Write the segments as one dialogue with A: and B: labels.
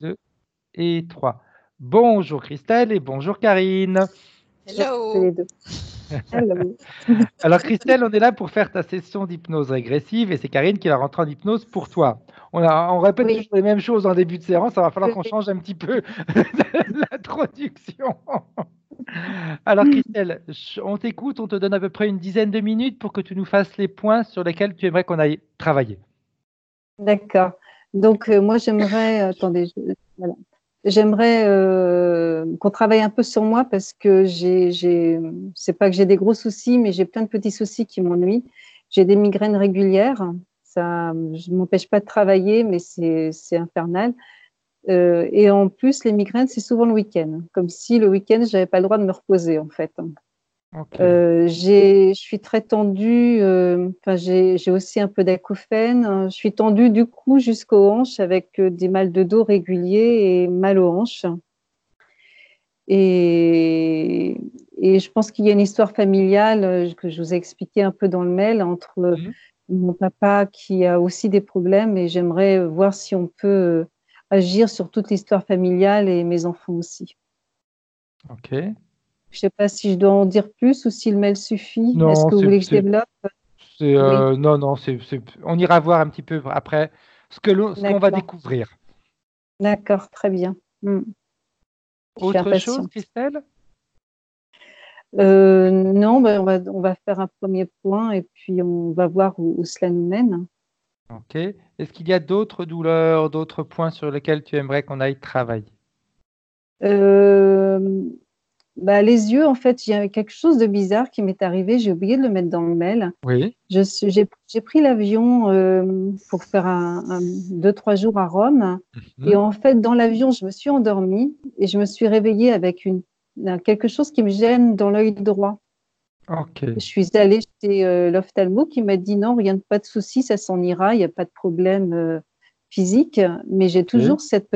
A: 2 et 3. Bonjour Christelle et bonjour Karine.
B: Bonjour tous
C: Hello.
B: les deux. Hello.
A: Alors Christelle, on est là pour faire ta session d'hypnose régressive et c'est Karine qui va rentrer en hypnose pour toi. On répète
B: Oui,
A: toujours les mêmes choses en début de séance, ça va falloir
B: oui,
A: qu'on
B: oui.
A: change un petit peu l'introduction. Alors Christelle, on t'écoute, on te donne à peu près une dizaine de minutes pour que tu nous fasses les points sur lesquels tu aimerais qu'on aille travailler.
B: D'accord. Donc, moi, j'aimerais, attendez, voilà. J'aimerais qu'on travaille un peu sur moi parce que c'est pas que j'ai des gros soucis, mais j'ai plein de petits soucis qui m'ennuient. J'ai des migraines régulières. Ça, je m'empêche pas de travailler, mais c'est infernal. Et en plus, les migraines, c'est souvent le week-end. Comme si le week-end, j'avais pas le droit de me reposer, en fait.
A: Ok.
B: Je suis très tendue, enfin, j'ai aussi un peu d'acouphènes. Je suis tendue du cou jusqu'aux hanches avec des mal de dos réguliers et mal aux hanches. Et, et je pense qu'il y a une histoire familiale que je vous ai expliqué un peu dans le mail entre
A: Mhm.
B: mon papa qui a aussi des problèmes et j'aimerais voir si on peut agir sur toute l'histoire familiale et mes enfants aussi.
A: Ok.
B: Je ne sais pas si je dois en dire plus ou si le mail suffit. Est-ce
A: Non,
B: que vous voulez que je développe? Oui,
A: non, on ira voir un petit peu après ce qu'on va
B: d'accord,
A: découvrir.
B: d'accord, très bien. Je suis
A: Autre chose,
B: impatiente.
A: Christelle?
B: Non, ben on va faire un premier point et puis on va voir où cela nous mène.
A: Ok. Est-ce qu'il y a d'autres douleurs, d'autres points sur lesquels tu aimerais qu'on aille travailler?
B: Euh, Bah, les yeux, en fait, il y a quelque chose de bizarre qui m'est arrivé. J'ai oublié de le mettre dans le mail.
A: Oui.
B: J'ai pris l'avion pour faire 2-3 jours à Rome. Et
A: Mhm.
B: en fait, dans l'avion, je me suis endormie et je me suis réveillée avec quelque chose qui me gêne dans l'œil droit.
A: Ok.
B: Je suis allée chez l'ophtalmo qui m'a dit non, rien, pas de souci, ça s'en ira, il n'y a pas de problème physique. Mais j'ai
A: Ok.
B: toujours cette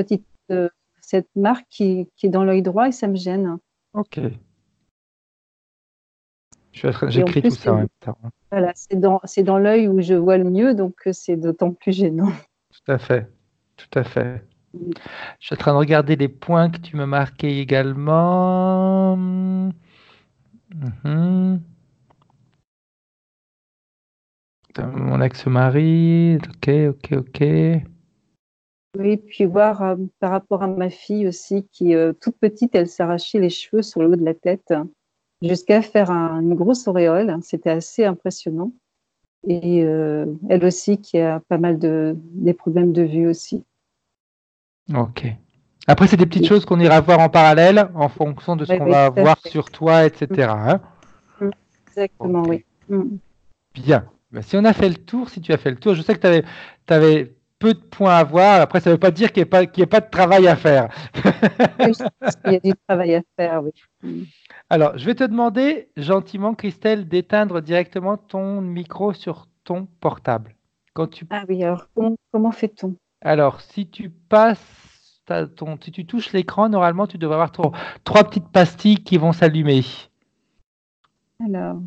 B: marque qui est dans l'œil droit et ça me gêne.
A: Ok.
B: Et en
A: J'écris tout
B: plus,
A: ça en même temps.
B: voilà, c'est dans l'œil où je vois le mieux, donc c'est d'autant plus gênant.
A: Tout à fait. Tout à fait. Je suis en train de regarder les points que tu m'as marqués également. Mhm. Mon ex-mari. Ok, ok, ok.
B: Oui, puis voir par rapport à ma fille aussi, qui toute petite, elle s'arrachait les cheveux sur le haut de la tête jusqu'à faire une grosse auréole. C'était assez impressionnant. Et elle aussi, qui a pas mal des problèmes de vue aussi.
A: Ok. Après, c'est des petites
B: Et-
A: choses qu'on ira voir en parallèle en fonction de ce
B: Oui,
A: qu'on
B: oui,
A: va
B: tout à
A: voir
B: fait.
A: sur toi,
B: Mm,
A: etc. Hein.
B: exactement,
A: Ok.
B: oui.
A: Bien. Ben, si on a fait le tour, si tu as fait le tour, je sais que tu avais peu de points à voir. Après, ça ne veut pas dire qu'il n'y ait pas de travail à faire.
B: Oui, je pense qu'il y a du travail à faire, oui.
A: Alors, je vais te demander gentiment, Christelle, d'éteindre directement ton micro sur ton portable. Quand tu...
B: Ah oui, alors comment fait-on?
A: Alors, si tu passes, si tu touches l'écran, normalement, tu devrais avoir trois petites pastilles qui vont s'allumer.
B: Alors,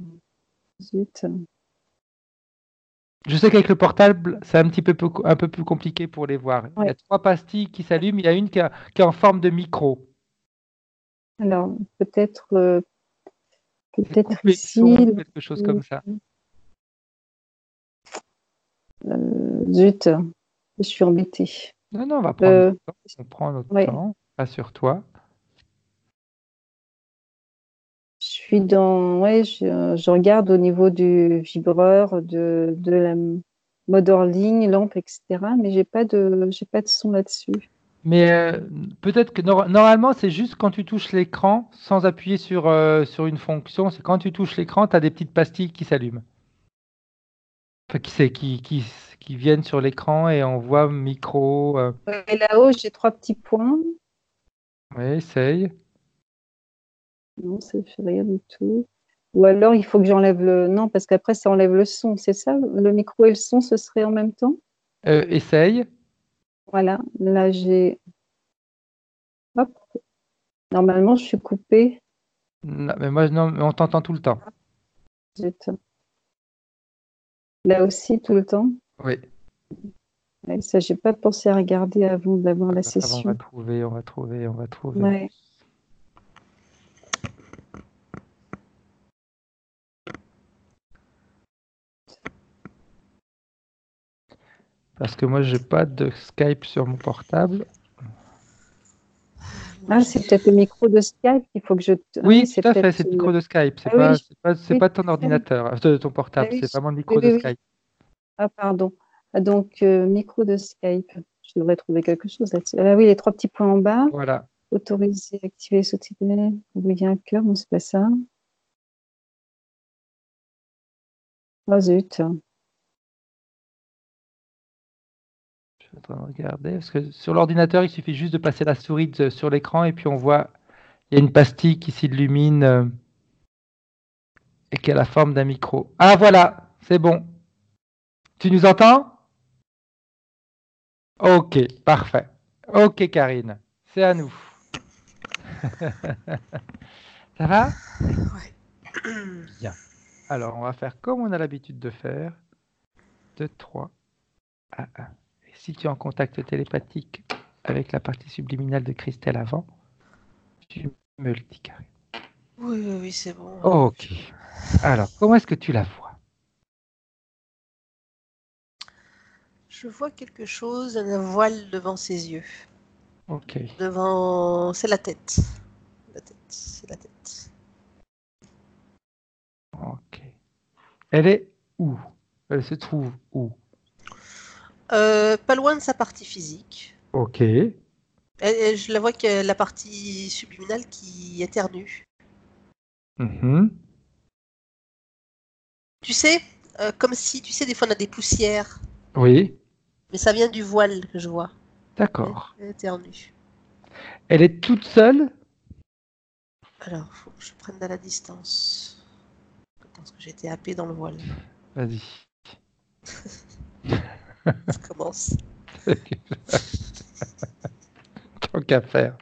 B: zut.
A: Je sais qu'avec le portable, c'est un peu plus compliqué pour les voir. Il y
B: Ouais.
A: a trois pastilles qui s'allument. Il y a une qui est en forme de micro.
B: Alors,
A: C'est
B: peut-être
A: couper le
B: ici.
A: son, quelque chose comme ça.
B: Zut, je suis embêtée.
A: Non, non, on va prendre notre
B: Euh,
A: temps. On prend notre
B: ouais,
A: temps. Rassure-toi.
B: je suis ouais, je regarde au niveau du vibreur, de la mode hors ligne, lampe, etc. Mais j'ai pas de son là-dessus.
A: Mais peut-être que normalement, c'est juste quand tu touches l'écran, sans appuyer sur une fonction, c'est quand tu touches l'écran, tu as des petites pastilles qui s'allument. Enfin, qui viennent sur l'écran et on voit micro.
B: Et là-haut, j'ai 3 petits points.
A: Oui, essaye.
B: Non, ça fait rien du tout. Ou alors, il faut que j'enlève le. Non, parce qu'après, ça enlève le son, c'est ça? Le micro et le son, ce serait en même temps?
A: Essaye.
B: Voilà, là, j'ai. Hop, normalement, je suis coupée.
A: Non, mais moi, non, mais on t'entend tout le temps.
B: Zut. Là aussi, tout le temps.
A: Oui.
B: Ouais, ça, j'ai pas pensé à regarder avant d'avoir la
A: On va
B: session.
A: trouver, on va trouver, on va trouver.
B: Ouais.
A: Parce que moi, j'ai pas de Skype sur mon portable.
B: Ah, c'est peut-être le micro de Skype qu'il faut que je. Ah
A: Oui,
B: oui, c'est
A: tout à fait,
B: peut-être.
A: c'est le micro de Skype.
B: Ah oui,
A: C'est
B: oui.
A: pas ton ordinateur, de ton
B: Ah
A: portable,
B: oui,
A: c'est vraiment le
B: oui,
A: micro de
B: oui, oui.
A: Skype.
B: Ah, pardon. Ah, donc, micro de Skype. Je devrais trouver quelque chose là-dessus. Ah oui, les 3 petits points en bas.
A: Voilà.
B: Autoriser, activer, sauter. Envoyer un cœur, non, c'est pas ça. Oh zut.
A: Je suis en train de regarder. Parce que sur l'ordinateur, il suffit juste de passer la souris sur l'écran et puis on voit, il y a une pastille qui s'illumine et qui a la forme d'un micro. Ah voilà, c'est bon. Tu nous entends? Ok, parfait. Ok, Karine, c'est à nous. Ça va?
C: Ouais.
A: Bien. Alors, on va faire comme on a l'habitude de faire. 2, 3, à 1. Et si tu es en contact télépathique avec la partie subliminale de Christelle avant, tu me le dis, Karine.
C: Oui, oui, oui, c'est bon.
A: Ok. Alors, comment est-ce que tu la vois?
C: Je vois quelque chose, un voile devant ses yeux.
A: Ok.
C: Devant, c'est la tête. La tête, c'est la tête.
A: Ok. Elle est où? Elle se trouve où?
C: Pas loin de sa partie physique.
A: Ok.
C: Je la vois que la partie subliminale qui éternue.
A: Mhm.
C: Tu sais, comme si, tu sais, des fois on a des poussières,
A: Oui.
C: mais ça vient du voile que je vois.
A: D'accord.
C: Elle éternue.
A: Elle est toute seule?
C: Alors, faut que je prenne de la distance. Parce que j'ai été happée dans le voile.
A: Vas-y.
C: Ça commence.
A: Tant qu'à faire.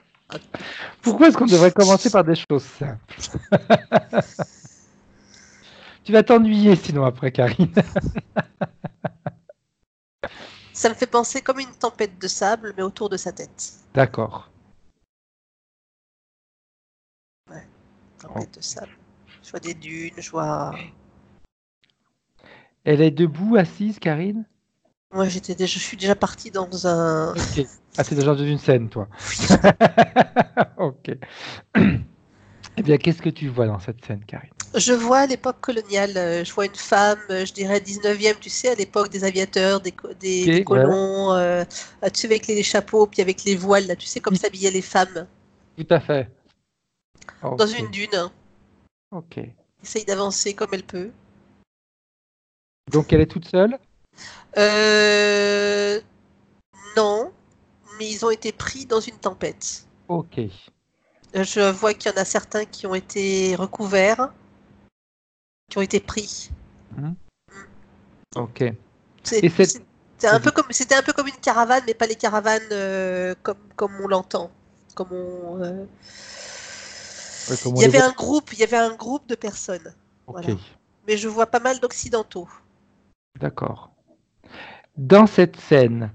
A: Pourquoi est-ce qu'on devrait commencer par des choses simples? Tu vas t'ennuyer sinon après, Karine.
C: Ça me fait penser comme une tempête de sable, mais autour de sa tête.
A: D'accord.
C: Tempête de sable. Je vois des dunes, je vois.
A: Elle est debout, assise, Karine?
C: Moi, je suis déjà partie dans un.
A: Ok. Ah, t'es déjà dans une scène, toi. Ok. Eh bien, qu'est-ce que tu vois dans cette scène, Karine?
C: Je vois à l'époque coloniale, je vois une femme, je dirais 19e, tu sais, à l'époque des aviateurs, des
A: Ok, ouais.
C: colons, tu sais, avec les chapeaux, puis avec les voiles, là, tu sais, comme
A: Oui,
C: s'habillaient les femmes,
A: tout à fait.
C: dans
A: Ok.
C: une dune.
A: Ok.
C: Essaye d'avancer comme elle peut.
A: Donc, elle est toute seule?
C: Euh, non, mais ils ont été pris dans une tempête.
A: Ok.
C: Je vois qu'il y en a certains qui ont été recouverts, qui ont été pris.
A: Mhm.
C: Donc,
A: Ok. Et cette... Vas-y.
C: c'était un peu comme une caravane, mais pas les caravanes comme on l'entend. Comme
A: Ouais, comme on les voit.
C: il y avait un groupe de personnes.
A: Ok.
C: Voilà. Mais je vois pas mal d'occidentaux.
A: D'accord. Dans cette scène,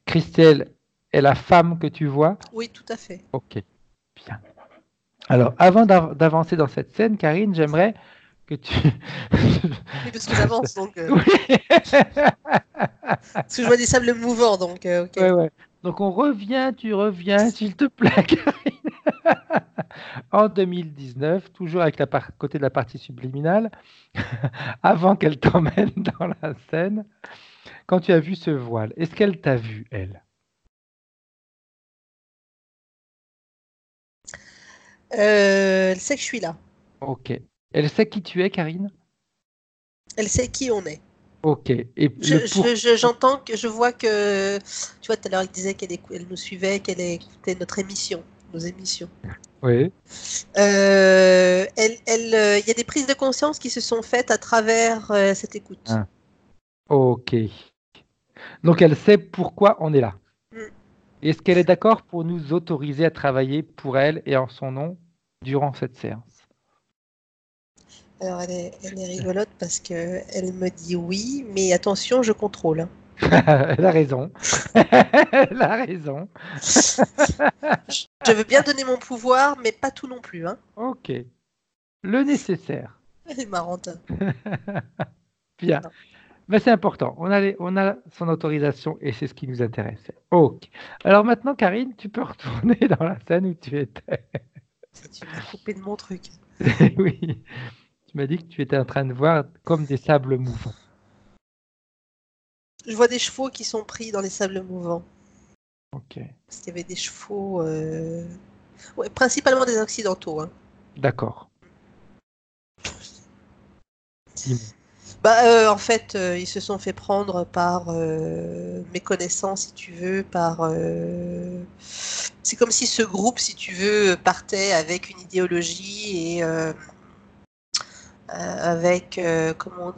A: Christelle est la femme que tu vois?
C: Oui, tout à fait.
A: Ok. Bien. Alors, avant d'avancer dans cette scène, Karine, j'aimerais que tu...
C: Oui, parce que j'avance, donc.
A: Oui.
C: Parce que je vois des sables mouvants, donc ok.
A: Ouais, ouais. Donc on revient, tu reviens, s'il te plaît, Karine. En 2019, toujours avec côté de la partie subliminale, avant qu'elle t'emmène dans la scène, quand tu as vu ce voile, est-ce qu'elle t'a vu, elle?
C: Elle sait que je suis là.
A: Ok. Elle sait qui tu es, Karine?
C: Elle sait qui on est.
A: Ok. Et le pour...
C: J'entends que je vois que tu vois tout à l'heure elle disait elle nous suivait, qu'elle écoutait notre émission, nos émissions.
A: Oui.
C: Il y a des prises de conscience qui se sont faites à travers cette écoute.
A: Ah, ok. Donc elle sait pourquoi on est là.
C: Mm.
A: Est-ce qu'elle est d'accord pour nous autoriser à travailler pour elle et en son nom durant cette séance?
C: Alors elle est rigolote parce que elle me dit oui, mais attention, je contrôle.
A: Elle a raison. Elle a raison.
C: Je veux bien donner mon pouvoir, mais pas tout non plus, hein.
A: Ok. Le nécessaire.
C: Elle est marrante.
A: Bien.
C: Non.
A: Mais c'est important. On a son autorisation et c'est ce qui nous intéressait. Ok. Alors maintenant, Karine, tu peux retourner dans la scène où tu étais.
C: Si tu m'as coupé de mon truc.
A: Oui. Tu m'as dit que tu étais en train de voir comme des sables mouvants.
C: Je vois des chevaux qui sont pris dans les sables mouvants.
A: Ok.
C: Parce qu'il y avait des chevaux, ouais, principalement des occidentaux, hein.
A: D'accord. Dis-moi.
C: En fait, ils se sont fait prendre par méconnaissance, si tu veux, c'est comme si ce groupe, si tu veux, partait avec une idéologie et avec, comment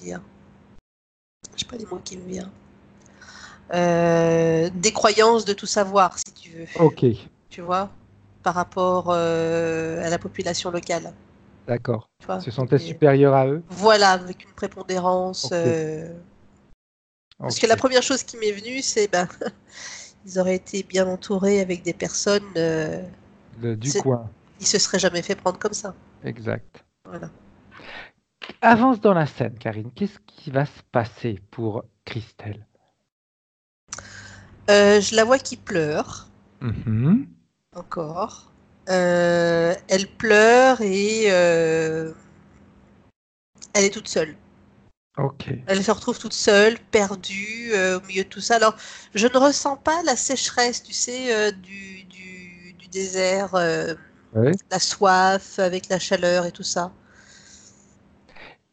C: dire, je sais pas les mots qui me viennent, des croyances de tout savoir, si tu veux,
A: Ok.
C: tu vois, par rapport à la population locale,
A: D'accord.
C: tu vois.
A: Se sentaient supérieurs à eux?
C: Voilà, avec une prépondérance.
A: Ok.
C: Parce que la
A: Ok.
C: première chose qui m'est venue, c'est ils auraient été bien entourés avec des personnes,
A: Du
C: c'est-
A: coin.
C: ils se seraient jamais fait prendre comme ça.
A: Exact.
C: Voilà.
A: Avance dans la scène, Karine. Qu'est-ce qui va se passer pour Christelle?
C: Je la vois qui pleure
A: Mhm.
C: encore. Elle pleure et elle est toute seule.
A: Ok.
C: Elle se retrouve toute seule, perdue au milieu de tout ça. Alors, je ne ressens pas la sécheresse, tu sais, du désert,
A: Ouais.
C: la soif avec la chaleur et tout ça.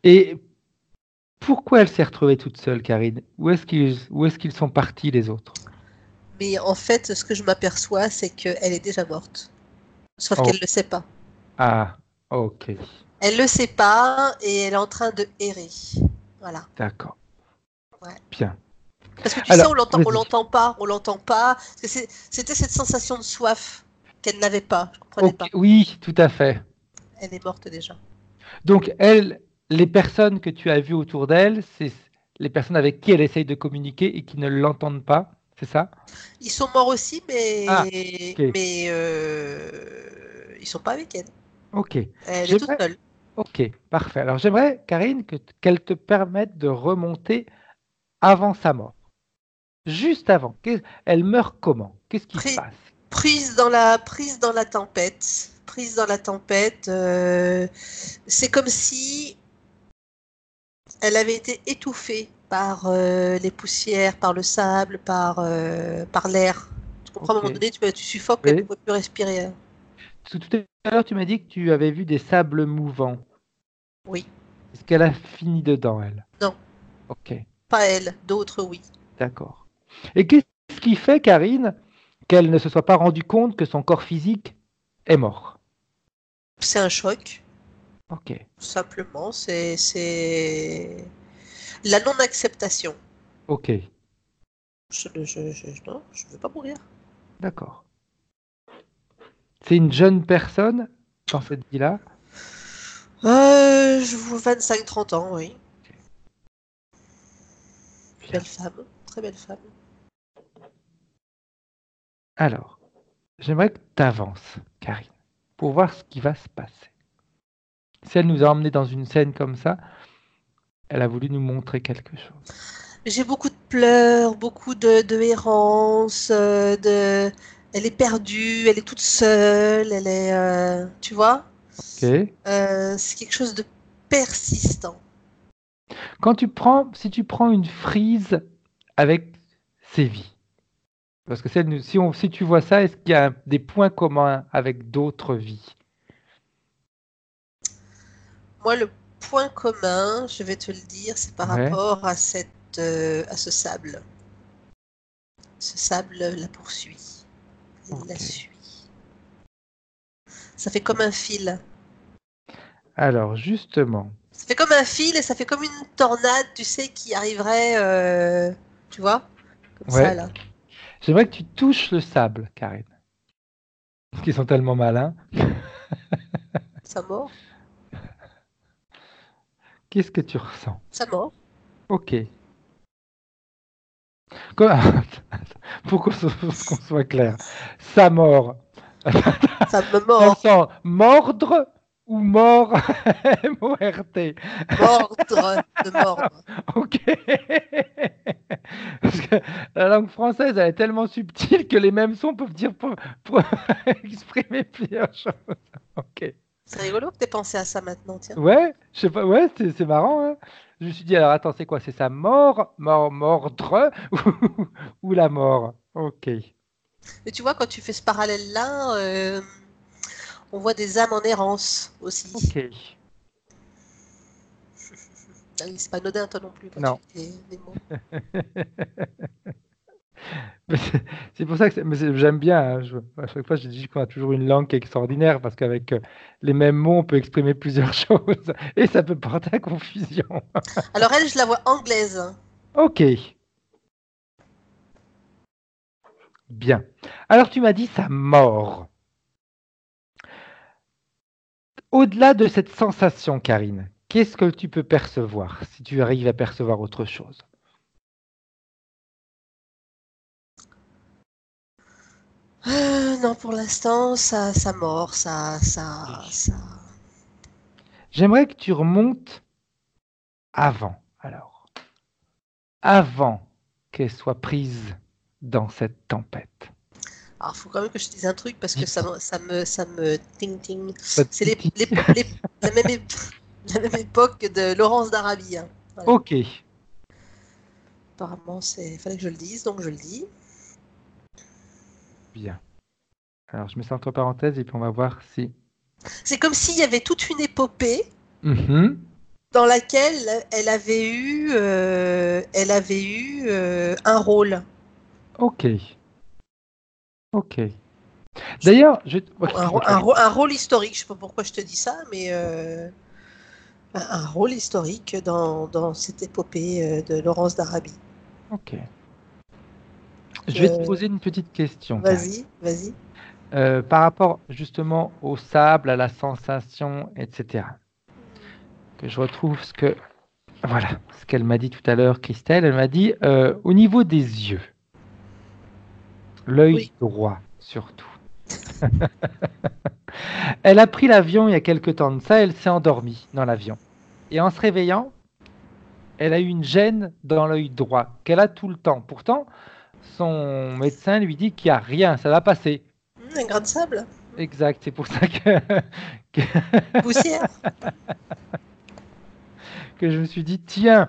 A: Et pourquoi elle s'est retrouvée toute seule, Karine? Où est-ce qu'ils sont partis, les autres?
C: Mais en fait, ce que je m'aperçois, c'est qu'elle est déjà morte. Sauf qu'elle
A: Oh.
C: ne le sait pas.
A: Ah, ok.
C: Elle le sait pas et elle est en train de errer. Voilà.
A: D'accord.
C: Ouais.
A: Bien.
C: Parce que tu sais,
A: Alors,
C: on
A: vas-y.
C: l'entend pas, on l'entend pas. Parce que c'était cette sensation de soif qu'elle n'avait pas. Je comprenais
A: Ok.
C: pas.
A: Oui, tout à fait.
C: Elle est morte déjà.
A: Donc, elle, les personnes que tu as vues autour d'elle, c'est les personnes avec qui elle essaye de communiquer et qui ne l'entendent pas, c'est ça?
C: Ils sont morts aussi,
A: Ah, ok.
C: ils sont pas avec elle.
A: Ok.
C: Elle est toute
A: J'aimerais.
C: seule.
A: Ok, parfait. Alors, j'aimerais, Karine, qu'elle te permette de remonter avant sa mort. Juste avant. Elle meurt comment? Qu'est-ce qui se
C: Pris-
A: passe?
C: prise dans la tempête. Prise dans la tempête. C'est comme si elle avait été étouffée par les poussières, par le sable, par l'air. Tu comprends, à un moment
A: Ok.
C: donné, tu suffoques, elle ne
A: Oui.
C: pouvait plus respirer.
A: Tout à l'heure, tu m'as dit que tu avais vu des sables mouvants.
C: Oui,
A: Est-ce qu'elle a fini dedans, elle?
C: non,
A: Ok,
C: pas elle, d'autres oui.
A: d'accord. Et qu'est-ce qui fait, Karine, qu'elle ne se soit pas rendue compte que son corps physique est mort?
C: C'est un choc,
A: Ok,
C: tout simplement. C'est la non-acceptation.
A: ok,
C: Non, je ne veux pas mourir.
A: d'accord. C'est une jeune personne dans cette vie-là?
C: Je vois 25-30 ans, oui.
A: Bien.
C: Belle femme, très belle femme.
A: Alors, j'aimerais que tu avances, Karine, pour voir ce qui va se passer. Si elle nous a emmenés dans une scène comme ça, elle a voulu nous montrer quelque chose.
C: J'ai beaucoup de pleurs, beaucoup de errance, elle est perdue, elle est toute seule, tu vois,
A: Ok.
C: c'est quelque chose de persistant.
A: Si tu prends une frise avec ses vies, parce que si tu vois ça, est-ce qu'il y a des points communs avec d'autres vies?
C: Moi, le point commun, je vais te le dire, c'est par
A: Ouais,
C: rapport à ce sable. Ce sable la poursuit, il la
A: ok.
C: suit. Ça fait comme un fil.
A: Alors, justement,
C: Ça fait comme un fil et ça fait comme une tornade, tu sais, qui arriverait, tu vois, comme ça
A: ouais,
C: là.
A: j'aimerais que tu touches le sable, Karine, parce qu'ils sont tellement malins.
C: Ça mord,
A: Qu'est-ce que tu ressens?
C: ça mord.
A: Ok, Quoi- Pour qu'on soit clair. Sa mort.
C: Ça me
A: Dans le
C: mord.
A: sens mordre ou mort M-O-R-T.
C: Mordre, de mordre.
A: Ok. Parce que la langue française, elle est tellement subtile que les mêmes sons peuvent dire pour exprimer plusieurs choses. Ok.
C: C'est rigolo que t'aies pensé à ça maintenant, tiens.
A: Ouais, je sais pas, ouais, c'est marrant, hein. Je me suis dit, alors attends, c'est quoi? C'est sa mordre ou la mort? Ok.
C: Mais tu vois, quand tu fais ce parallèle-là, on voit des âmes en errance aussi.
A: Ok.
C: Ah oui, c'est pas anodin, toi non plus, quand tu
A: Non.
C: dis les mots.
A: Mais c'est pour ça que j'aime bien, hein. À chaque fois, je dis qu'on a toujours une langue qui est extraordinaire parce qu'avec les mêmes mots, on peut exprimer plusieurs choses et ça peut porter à confusion.
C: Alors elle, je la vois anglaise.
A: Ok, bien. Alors, tu m'as dit sa mort. Au-delà de cette sensation, Karine, qu'est-ce que tu peux percevoir si tu arrives à percevoir autre chose?
C: Non, pour l'instant, ça mord, ça.
A: J'aimerais que tu remontes avant, alors, avant qu'elle soit prise dans cette tempête.
C: Alors, faut quand même que je te dise un truc parce que
A: Vite,
C: ça me ting.
A: ça te
C: C'est
A: titille.
C: la même, la même époque de Laurence d'Arabie, hein. Voilà.
A: Ok,
C: Apparemment, fallait que je le dise, donc je le dis.
A: bien. Alors, je mets ça entre parenthèses et puis on va voir si.
C: C'est comme s'il y avait toute une épopée
A: Mhm.
C: dans laquelle elle avait eu un rôle.
A: Ok, ok.
C: Je-
A: D'ailleurs, excuse-moi, Karine.
C: un rôle historique. Je sais pas pourquoi je te dis ça, mais un rôle historique dans cette épopée de Laurence d'Arabie.
A: Ok. Je vais te
C: Je-
A: poser une petite question, Karine.
C: Vas-y, vas-y.
A: Par rapport justement au sable, à la sensation, etc. Que je retrouve voilà, ce qu'elle m'a dit tout à l'heure, Christelle. Elle m'a dit au niveau des yeux, l'œil
C: Oui.
A: droit surtout. Elle a pris l'avion il y a quelque temps de ça, elle s'est endormie dans l'avion. Et en se réveillant, elle a eu une gêne dans l'œil droit qu'elle a tout le temps. Pourtant, son médecin lui dit qu'il n'y a rien, ça va passer.
C: Un grain de sable.
A: Exact, c'est pour ça que,
C: Poussière.
A: que je me suis dit, tiens,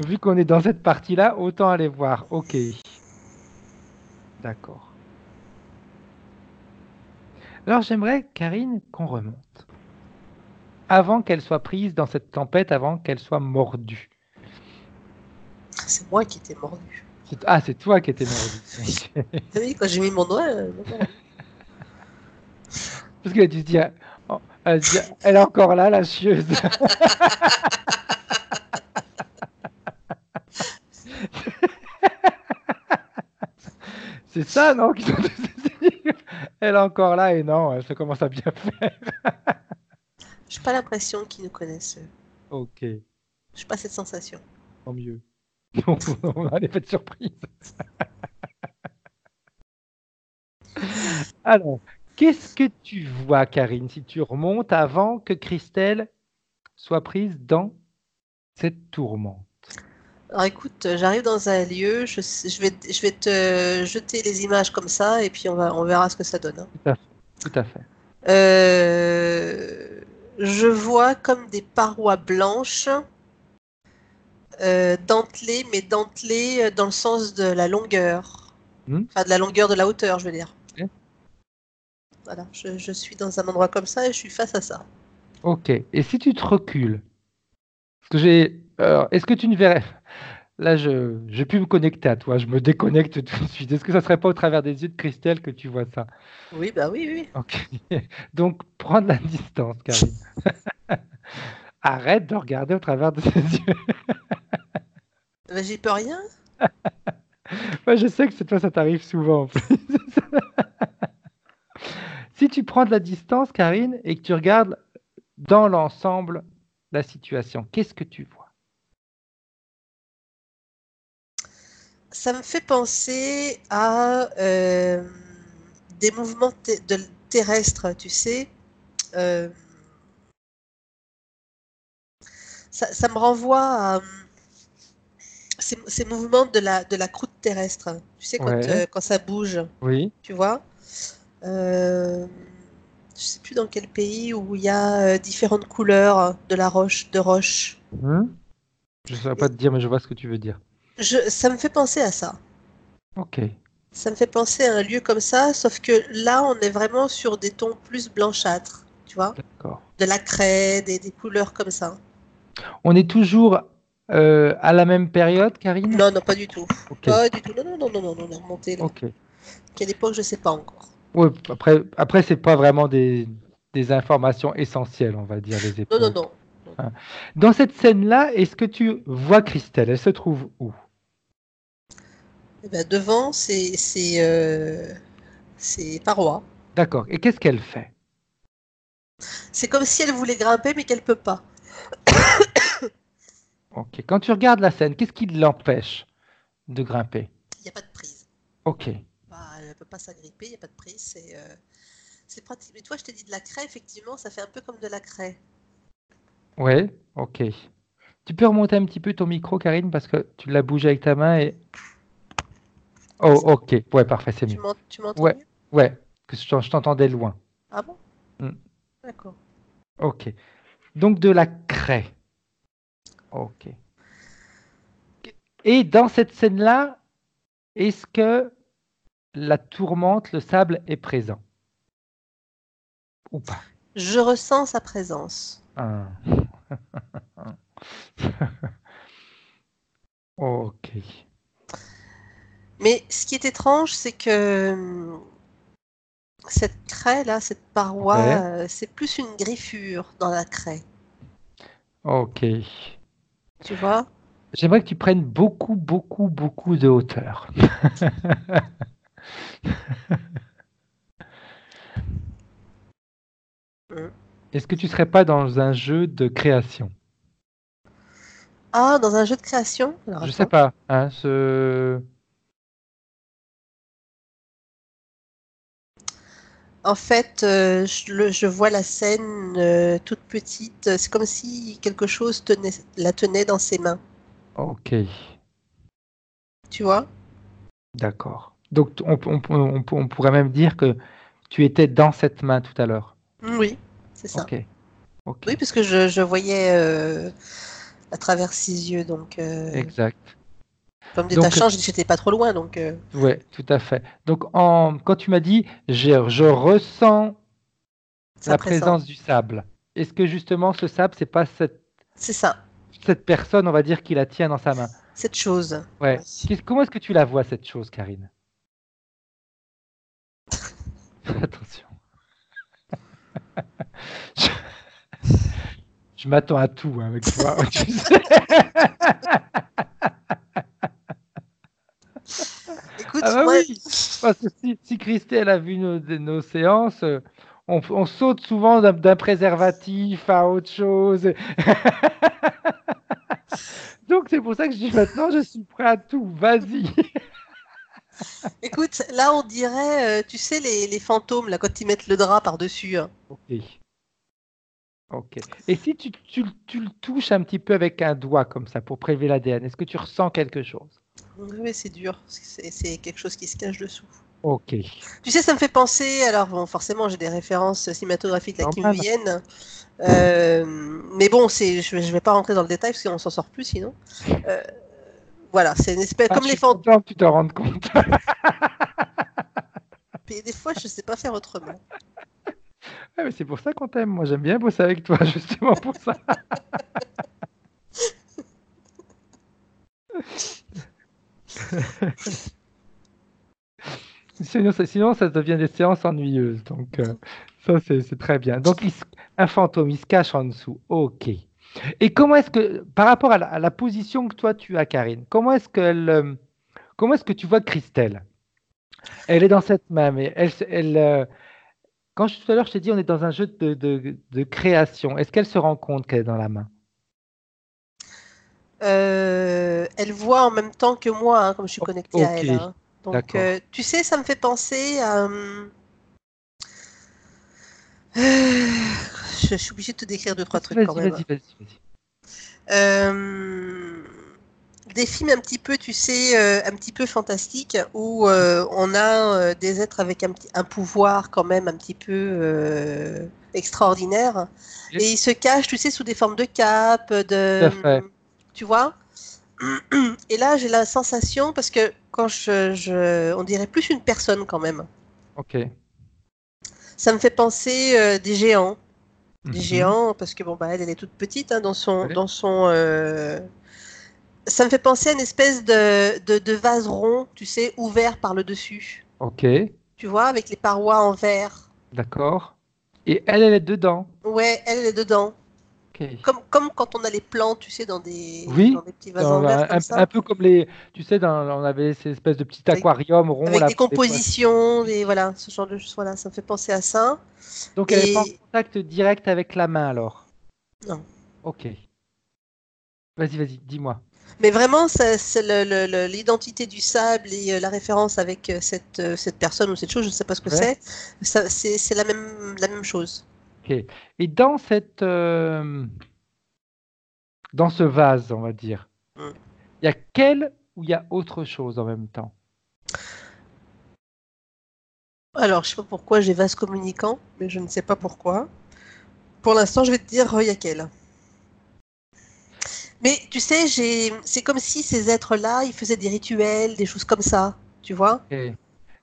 A: vu qu'on est dans cette partie-là, autant aller voir. Ok, d'accord. Alors j'aimerais, Karine, qu'on remonte. Avant qu'elle soit prise dans cette tempête, avant qu'elle soit mordue.
C: C'est moi qui t'ai mordu.
A: Ah, c'est toi qui étais mordue.
C: T'as vu, quand j'ai mis mon doigt, non.
A: Parce qu'elle a dû se dire, oh, elle est encore là, la chieuse. C'est ça, non? Elle est encore là et non, ça commence à bien faire.
C: J'ai pas l'impression qu'ils nous connaissent.
A: Ok,
C: J'ai pas cette sensation.
A: tant mieux. On a l'effet de surprise. Alors, qu'est-ce que tu vois, Karine, si tu remontes avant que Christelle soit prise dans cette tourmente?
C: Alors écoute, j'arrive dans un lieu, je vais te jeter les images comme ça et puis on verra ce que ça donne, hein.
A: Tout à fait. Tout à fait.
C: Je vois comme des parois blanches, dentelées, mais dentelées dans le sens de la longueur.
A: Hmm.
C: Enfin, de la longueur de la hauteur, je veux dire.
A: Ok.
C: Voilà, je suis dans un endroit comme ça et je suis face à ça.
A: Ok. Et si tu te recules, parce que est-ce que tu ne verrais. Là, je vais plus me connecter à toi, je me déconnecte tout de suite. Est-ce que ça serait pas au travers des yeux de Christelle que tu vois ça?
C: Oui, bah oui, oui.
A: Ok. Donc, prends de la distance, Karine. Arrête de regarder au travers de ses yeux.
C: Bah, j'y peux rien.
A: Moi, je sais que cette fois, ça t'arrive souvent en plus. Si tu prends de la distance, Karine, et que tu regardes dans l'ensemble la situation, qu'est-ce que tu vois?
C: Ça me fait penser à des mouvements terrestres, tu sais. Euh, ça me renvoie à ces mouvements de la croûte terrestre. Tu sais,
A: Ouais,
C: quand ça bouge,
A: oui.
C: tu vois. Je sais plus dans quel pays où il y a différentes couleurs de roche.
A: Je ne saurais pas
C: Et
A: te dire, mais je vois ce que tu veux dire.
C: ça me fait penser à ça.
A: Ok,
C: Ça me fait penser à un lieu comme ça, sauf que là, on est vraiment sur des tons plus blanchâtres, tu vois,
A: d'accord.
C: de la craie, des couleurs comme ça.
A: On est toujours à la même période, Karine?
C: Non, non, pas du tout.
A: Ok,
C: Pas du tout. Non, non, non, non, non, non, on est remonté là.
A: ok.
C: Quelle époque, je sais pas encore.
A: Ouais, après c'est pas vraiment des informations essentielles, on va dire, les
C: Non, non,
A: époques.
C: non.
A: Hein. Dans cette scène-là, est-ce que tu vois Christelle? Elle se trouve où?
C: Eh ben, devant, c'est parois.
A: D'accord. Et qu'est-ce qu'elle fait?
C: C'est comme si elle voulait grimper, mais qu'elle peut pas.
A: Ok. Quand tu regardes la scène, qu'est-ce qui l'empêche de grimper?
C: Il n'y a pas de prise.
A: Ok.
C: Bah, elle ne peut pas s'agripper, il n'y a pas de prise. C'est pratique. Mais toi, je t'ai dit de la craie, effectivement, ça fait un peu comme de la craie.
A: Ouais. Ok. Tu peux remonter un petit peu ton micro, Karine, parce que tu l'as bougé avec ta main et. Oh, ok. Ouais, parfait, c'est mieux.
C: Tu m'entends
A: Ouais,
C: mieux?
A: ouais. Que je t'entendais loin.
C: Ah bon?
A: Hmm.
C: D'accord.
A: Ok. Donc de la craie. Ok. Et dans cette scène-là, est-ce que la tourmente, le sable est présent ou pas?
C: Je ressens sa présence.
A: Ah. Ok.
C: Mais ce qui est étrange, c'est que cette craie-là, cette
A: Ouais.
C: paroi, c'est plus une griffure dans la craie.
A: Ok.
C: Tu vois?
A: J'aimerais que tu prennes beaucoup, beaucoup, beaucoup de hauteur.
C: Mm.
A: Est-ce que tu serais pas dans un jeu de création?
C: Ah, dans un jeu de création? Alors
A: Je sais
C: attends.
A: pas. Hein,
C: En fait, je vois la scène toute petite. C'est comme si quelque chose la tenait dans ses mains.
A: Ok.
C: Tu vois?
A: D'accord. Donc on pourrait même dire que tu étais dans cette main tout à l'heure.
C: Oui, c'est ça.
A: Ok. Ok.
C: Oui, parce que je voyais à travers ses yeux. Donc,
A: Exact.
C: pour me
A: Donc,
C: détachant, j'étais pas trop loin. Donc,
A: ouais, tout à fait. Donc, quand tu m'as dit, je ressens
C: sa
A: la
C: présence.
A: présence du sable, est-ce que justement ce sable, c'est pas
C: C'est ça,
A: cette personne, on va dire, qui la tient dans sa main?
C: cette chose.
A: Ouais.
C: Oui.
A: Comment est-ce que tu la vois, cette chose, Karine? Attention. Je, je m'attends à tout hein, avec toi. Tu sais. Ah
C: Écoute,
A: bah
C: moi,
A: oui, parce que si Christelle a vu nos séances, on saute souvent d'un préservatif à autre chose. Donc c'est pour ça que je dis maintenant, je suis prêt à tout, vas-y.
C: écoute, là, on dirait, tu sais, les fantômes, là, quand ils mettent le drap par-dessus. Hein.
A: Ok, ok. Et si tu le touches un petit peu avec un doigt comme ça pour prélever l'ADN, est-ce que tu ressens quelque chose?
C: Oui, c'est dur. C'est quelque chose qui se cache dessous.
A: Ok,
C: Tu sais, ça me fait penser. Alors, bon, forcément, j'ai des références cinématographiques là qui me
A: normal.
C: viennent. Mais bon, je vais pas rentrer dans le détail parce qu'on s'en sort plus sinon. Euh, voilà, c'est une espèce
A: Ah,
C: comme
A: je
C: les
A: suis
C: fantômes.
A: content que tu t'en rendes compte.
C: Et des fois, je sais pas faire autrement.
A: Ah, mais c'est pour ça qu'on t'aime. Moi, j'aime bien bosser avec toi, justement pour ça. Sinon, ça devient des séances ennuyeuses. Donc, ça, c'est très bien. Donc, un fantôme, il se cache en dessous. OK. Et comment est-ce que, par rapport à la position que toi, tu as, Karine, comment est-ce que tu vois Christelle? Elle est dans cette main, mais tout à l'heure, je t'ai dit, on est dans un jeu de création. Est-ce qu'elle se rend compte qu'elle est dans la main?
C: Elle voit en même temps que moi, hein, comme je suis connectée à
A: Ok,
C: elle, hein. Donc,
A: d'accord.
C: tu sais, ça me fait penser à... je suis obligée de te décrire deux, trois trucs quand
A: Vas-y,
C: même,
A: vas-y,
C: hein.
A: vas-y, vas-y.
C: Des films un petit peu, tu sais, un petit peu fantastiques où on a des êtres avec un pouvoir quand même un petit peu extraordinaire
A: Ok,
C: et ils se cachent, tu sais, sous des formes de capes,
A: tout à fait.
C: tu vois. Et là, j'ai la sensation parce que quand on dirait plus une personne quand même.
A: Ok.
C: Ça me fait penser des
A: Mhm.
C: géants parce que bon bah elle est toute petite hein,
A: Ouais.
C: dans son ça me fait penser à une espèce de vase rond, tu sais, ouvert par le dessus.
A: Ok,
C: Tu vois, avec les parois en verre.
A: d'accord. Et elle est dedans.
C: Ouais, elle est dedans.
A: Ok.
C: Comme quand on a les plantes, tu sais, dans
A: Oui,
C: des petits vases en verre comme
A: un
C: ça,
A: peu comme les, tu sais, on avait ces espèces de petits
C: avec,
A: aquariums ronds
C: avec
A: là
C: des
A: pour les poissons.
C: compositions,
A: Oui.
C: voilà, ce genre de choses. Voilà, ça me fait penser à ça.
A: Donc elle n'est pas en
C: Et
A: contact direct avec la main alors.
C: non.
A: Ok. Vas-y, vas-y, dis-moi.
C: Mais vraiment, c'est l'identité du sable et la référence avec cette personne ou cette chose, je ne sais pas ce que
A: Ouais.
C: c'est. C'est la même chose.
A: Ok. Et dans ce vase, on va dire,
C: Mm.
A: il y a quelle ou il y a autre chose en même temps?
C: Alors, je ne sais pas pourquoi j'ai vase communicant, mais je ne sais pas pourquoi. Pour l'instant, je vais te dire Yakel. Mais tu sais, c'est comme si ces êtres-là, ils faisaient des rituels, des choses comme ça, tu vois?
A: Ok.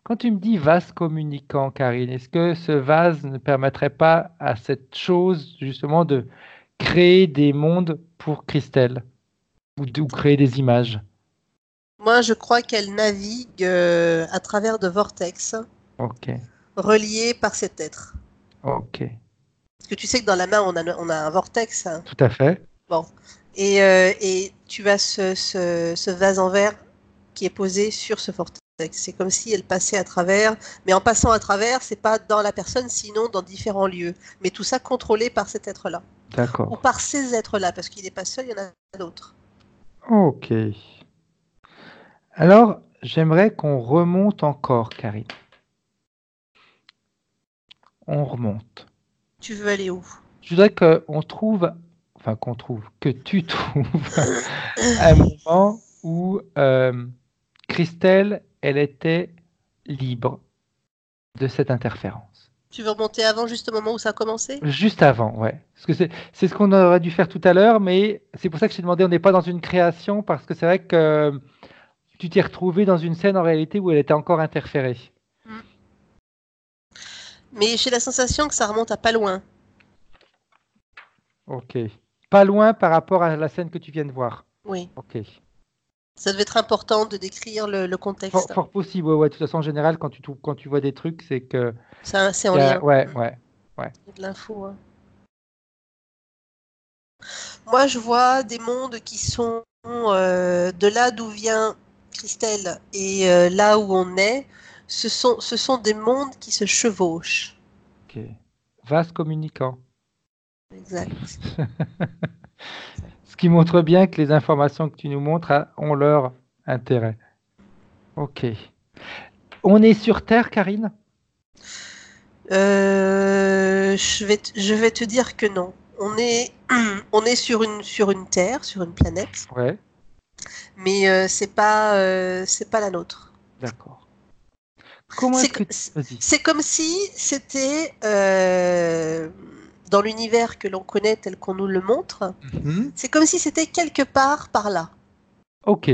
A: Quand tu me dis vase communicant, Karine, est-ce que ce vase ne permettrait pas à cette chose justement de créer des mondes pour Christelle ou créer des images?
C: Moi, je crois qu'elle navigue à travers de vortex
A: Ok,
C: reliés par cet être.
A: ok,
C: Parce que tu sais que dans la main, on a un vortex, hein.
A: tout à fait.
C: Bon. Et tu as ce vase en verre qui est posé sur ce vortex. C'est comme si elle passait à travers, mais en passant à travers, c'est pas dans la personne, sinon dans différents lieux. Mais tout ça contrôlé par cet être-là. Ou
A: D'accord.
C: par ces êtres-là, parce qu'il n'est pas seul, il y en a d'autres.
A: Ok. Alors, j'aimerais qu'on remonte encore, Karine. On remonte.
C: Tu veux aller où?
A: Je voudrais que tu trouves un moment où Christelle, elle était libre de cette interférence.
C: Tu veux remonter avant juste au moment où ça a commencé?
A: Juste avant, ouais. Parce que c'est ce qu'on aurait dû faire tout à l'heure, mais c'est pour ça que je t'ai demandé, on n'est pas dans une création, parce que c'est vrai que tu t'es retrouvé dans une scène en réalité où elle était encore interférée.
C: Hmm. Mais j'ai la sensation que ça remonte à pas loin.
A: Ok. Pas loin par rapport à la scène que tu viens de voir.
C: Oui.
A: Ok.
C: Ça devait être important de décrire le
A: Fort,
C: contexte.
A: fort possible, ouais, ouais. De toute façon, en général, quand tu vois des trucs, c'est que
C: C'est en lien.
A: ouais, ouais, ouais.
C: Il y a de l'info, hein. Moi, je vois des mondes qui sont de là d'où vient Christelle et là où on est. Ce sont des mondes qui se chevauchent.
A: Ok. Vase communicant.
C: Exact.
A: Ce qui montre bien que les informations que tu nous montres ont leur intérêt. Ok. On est sur Terre, Karine?
C: Je vais te dire que non. On est sur une Terre, sur une planète,
A: Ouais,
C: mais c'est pas la nôtre.
A: d'accord. Comment est-ce que... Vas-y.
C: C'est comme si c'était dans l'univers que l'on connaît tel qu'on nous le montre.
A: Mhm.
C: C'est comme si c'était quelque part par là.
A: Ok.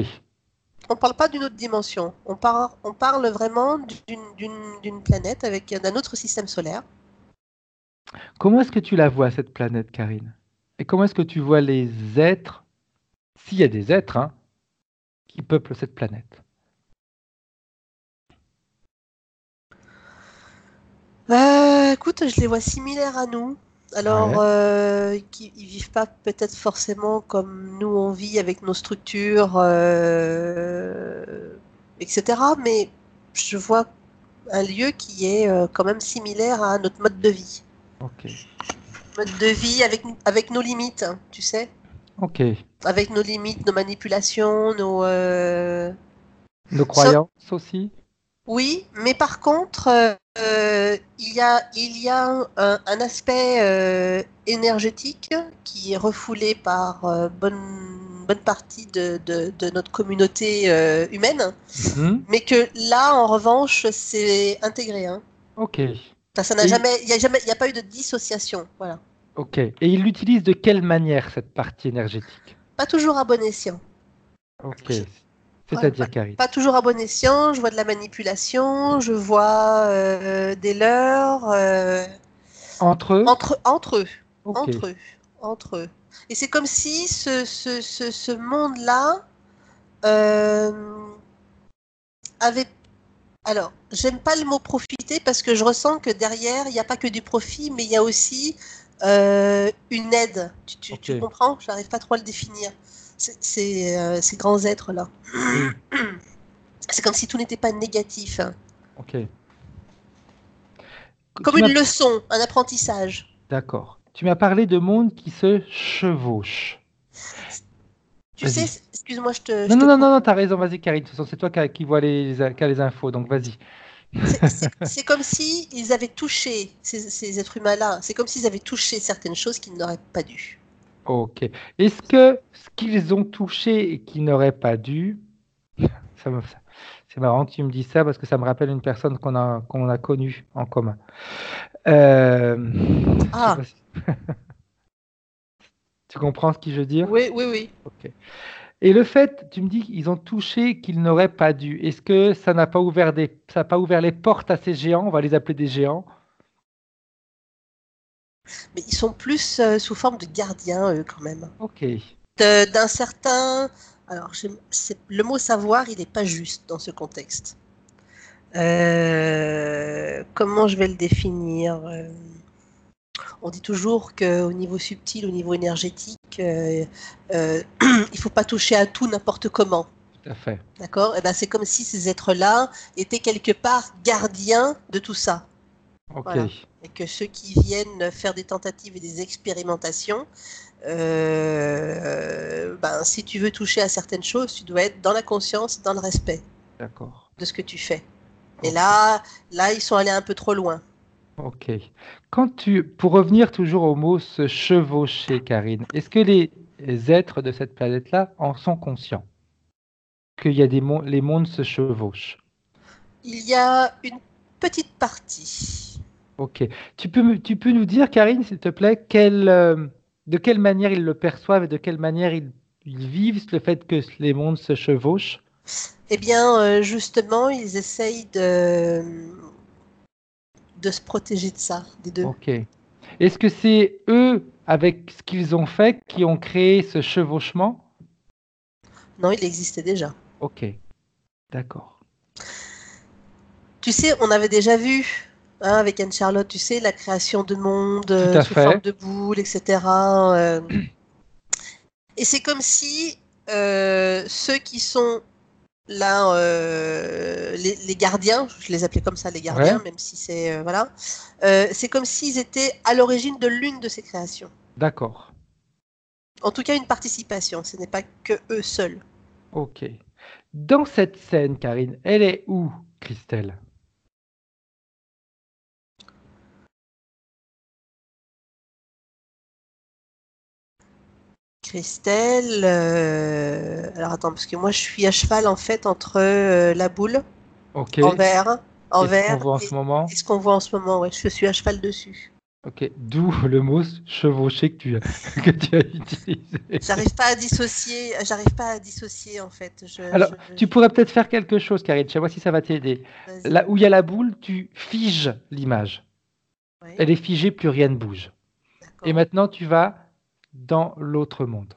C: On ne parle pas d'une autre dimension. On parle vraiment d'une planète avec d'un autre système solaire.
A: Comment est-ce que tu la vois, cette planète, Karine? Et comment est-ce que tu vois les êtres, s'il y a des êtres, hein, qui peuplent cette planète?
C: Écoute, je les vois similaires à nous. Alors,
A: Ouais.
C: ils vivent pas peut-être forcément comme nous on vit avec nos structures, etc. Mais je vois un lieu qui est quand même similaire à notre mode de vie.
A: Ok.
C: Mode de vie avec nos limites, hein, tu sais.
A: Ok.
C: avec nos limites, nos manipulations,
A: Nos
C: sauf-
A: croyances aussi.
C: Oui, mais par contre, il y a un aspect énergétique qui est refoulé par bonne partie de notre communauté humaine,
A: Mhm.
C: mais que là, en revanche, c'est intégré, hein.
A: Ok.
C: Enfin, ça n'a
A: Et,
C: jamais, il y a pas eu de dissociation, voilà.
A: ok. Et il l'utilise de quelle manière, cette partie énergétique?
C: Pas toujours à bon escient.
A: Ok.
C: Je- voilà,
A: C'est-à-dire, Karine.
C: pas toujours à bon escient. Je vois de la manipulation, je vois des leurres.
A: Entre eux?
C: Entre eux,
A: Ok.
C: entre eux, entre eux. Et c'est comme si ce monde-là avait. Alors, j'aime pas le mot profiter parce que je ressens que derrière, il n'y a pas que du profit, mais il y a aussi une aide. Tu
A: Ok.
C: comprends? J'arrive pas trop à le définir. Ces grands êtres-là.
A: Oui.
C: C'est comme si tout n'était pas négatif, hein.
A: Ok.
C: Comme
A: Tu
C: une
A: m'as...
C: leçon, un apprentissage.
A: D'accord. Tu m'as parlé de mondes qui se chevauchent.
C: Tu sais,
A: Vas-y.
C: excuse-moi,
A: Non,
C: je te
A: non, non,
C: coupe.
A: non, non, t'as raison, vas-y, Karine. De toute façon, c'est toi qui vois qui a les infos, donc vas-y.
C: C'est comme si ils avaient touché ces êtres humains-là. C'est comme s'ils avaient touché certaines choses qu'ils n'auraient pas dû.
A: Ok. Est-ce que ce qu'ils ont touché et qu'ils n'auraient pas dû, c'est marrant que tu me dis ça parce que ça me rappelle une personne qu'on a connue en commun. Je sais
C: Ah,
A: pas si tu comprends ce que je veux dire?
C: oui, oui, oui.
A: Ok. Et le fait, tu me dis qu'ils ont touché qu'ils n'auraient pas dû. Est-ce que ça n'a pas ouvert ça n'a pas ouvert les portes à ces géants? On va les appeler des géants.
C: Mais ils sont plus sous forme de gardiens, eux, quand même.
A: Ok.
C: D'un certain. Alors, le mot savoir, il n'est pas juste dans ce contexte. Comment je vais le définir? On dit toujours qu'au niveau subtil, au niveau énergétique, il ne faut pas toucher à tout n'importe comment.
A: Tout à fait.
C: D'accord? Et ben, c'est comme si ces êtres-là étaient quelque part gardiens de tout ça.
A: Ok.
C: Voilà. Et que ceux qui viennent faire des tentatives et des expérimentations, ben, si tu veux toucher à certaines choses, tu dois être dans la conscience, dans le respect
A: D'accord.
C: de ce que tu fais. Et
A: Ok.
C: là, ils sont allés un peu trop loin.
A: Ok. Pour revenir toujours au mot se chevaucher, Karine, est-ce que les êtres de cette planète-là en sont conscients? Qu'il y a les mondes se chevauchent.
C: Il y a une petite partie.
A: Ok. Tu peux nous dire, Karine, s'il te plaît, de quelle manière ils le perçoivent et de quelle manière ils vivent le fait que les mondes se chevauchent?
C: Eh bien, justement, ils essayent de se protéger de ça, des deux.
A: Ok. Est-ce que c'est eux, avec ce qu'ils ont fait, qui ont créé ce chevauchement?
C: Non, il existait déjà.
A: Ok. D'accord.
C: Tu sais, on avait déjà vu, hein, avec Anne-Charlotte, tu sais, la création de mondes
A: Tout à
C: sous forme
A: fait.
C: de boules, etc. Et c'est comme si ceux qui sont là, les gardiens, je les appelais comme ça, les gardiens,
A: Ouais.
C: même si c'est voilà, c'est comme s'ils étaient à l'origine de l'une de ces créations.
A: D'accord.
C: En tout cas, une participation. Ce n'est pas que eux seuls.
A: Ok. Dans cette scène, Karine, elle est où, Christelle?
C: Christelle, alors attends, parce que moi je suis à cheval en fait entre la boule
A: Ok.
C: en verre, en
A: Et ce qu'on
C: verre
A: voit en ce
C: et
A: moment?
C: ce qu'on voit en ce moment. Ouais, je suis à cheval dessus.
A: Ok. D'où le mot chevauché que tu as utilisé.
C: J'arrive pas à dissocier en fait.
A: Alors, tu pourrais peut-être faire quelque chose, Karine. Je sais pas si ça va t'aider.
C: Vas-y.
A: Là où il y a la boule, tu figes l'image.
C: Oui,
A: Elle est figée, plus rien ne bouge. Et
C: d'accord.
A: maintenant, tu vas dans l'autre monde.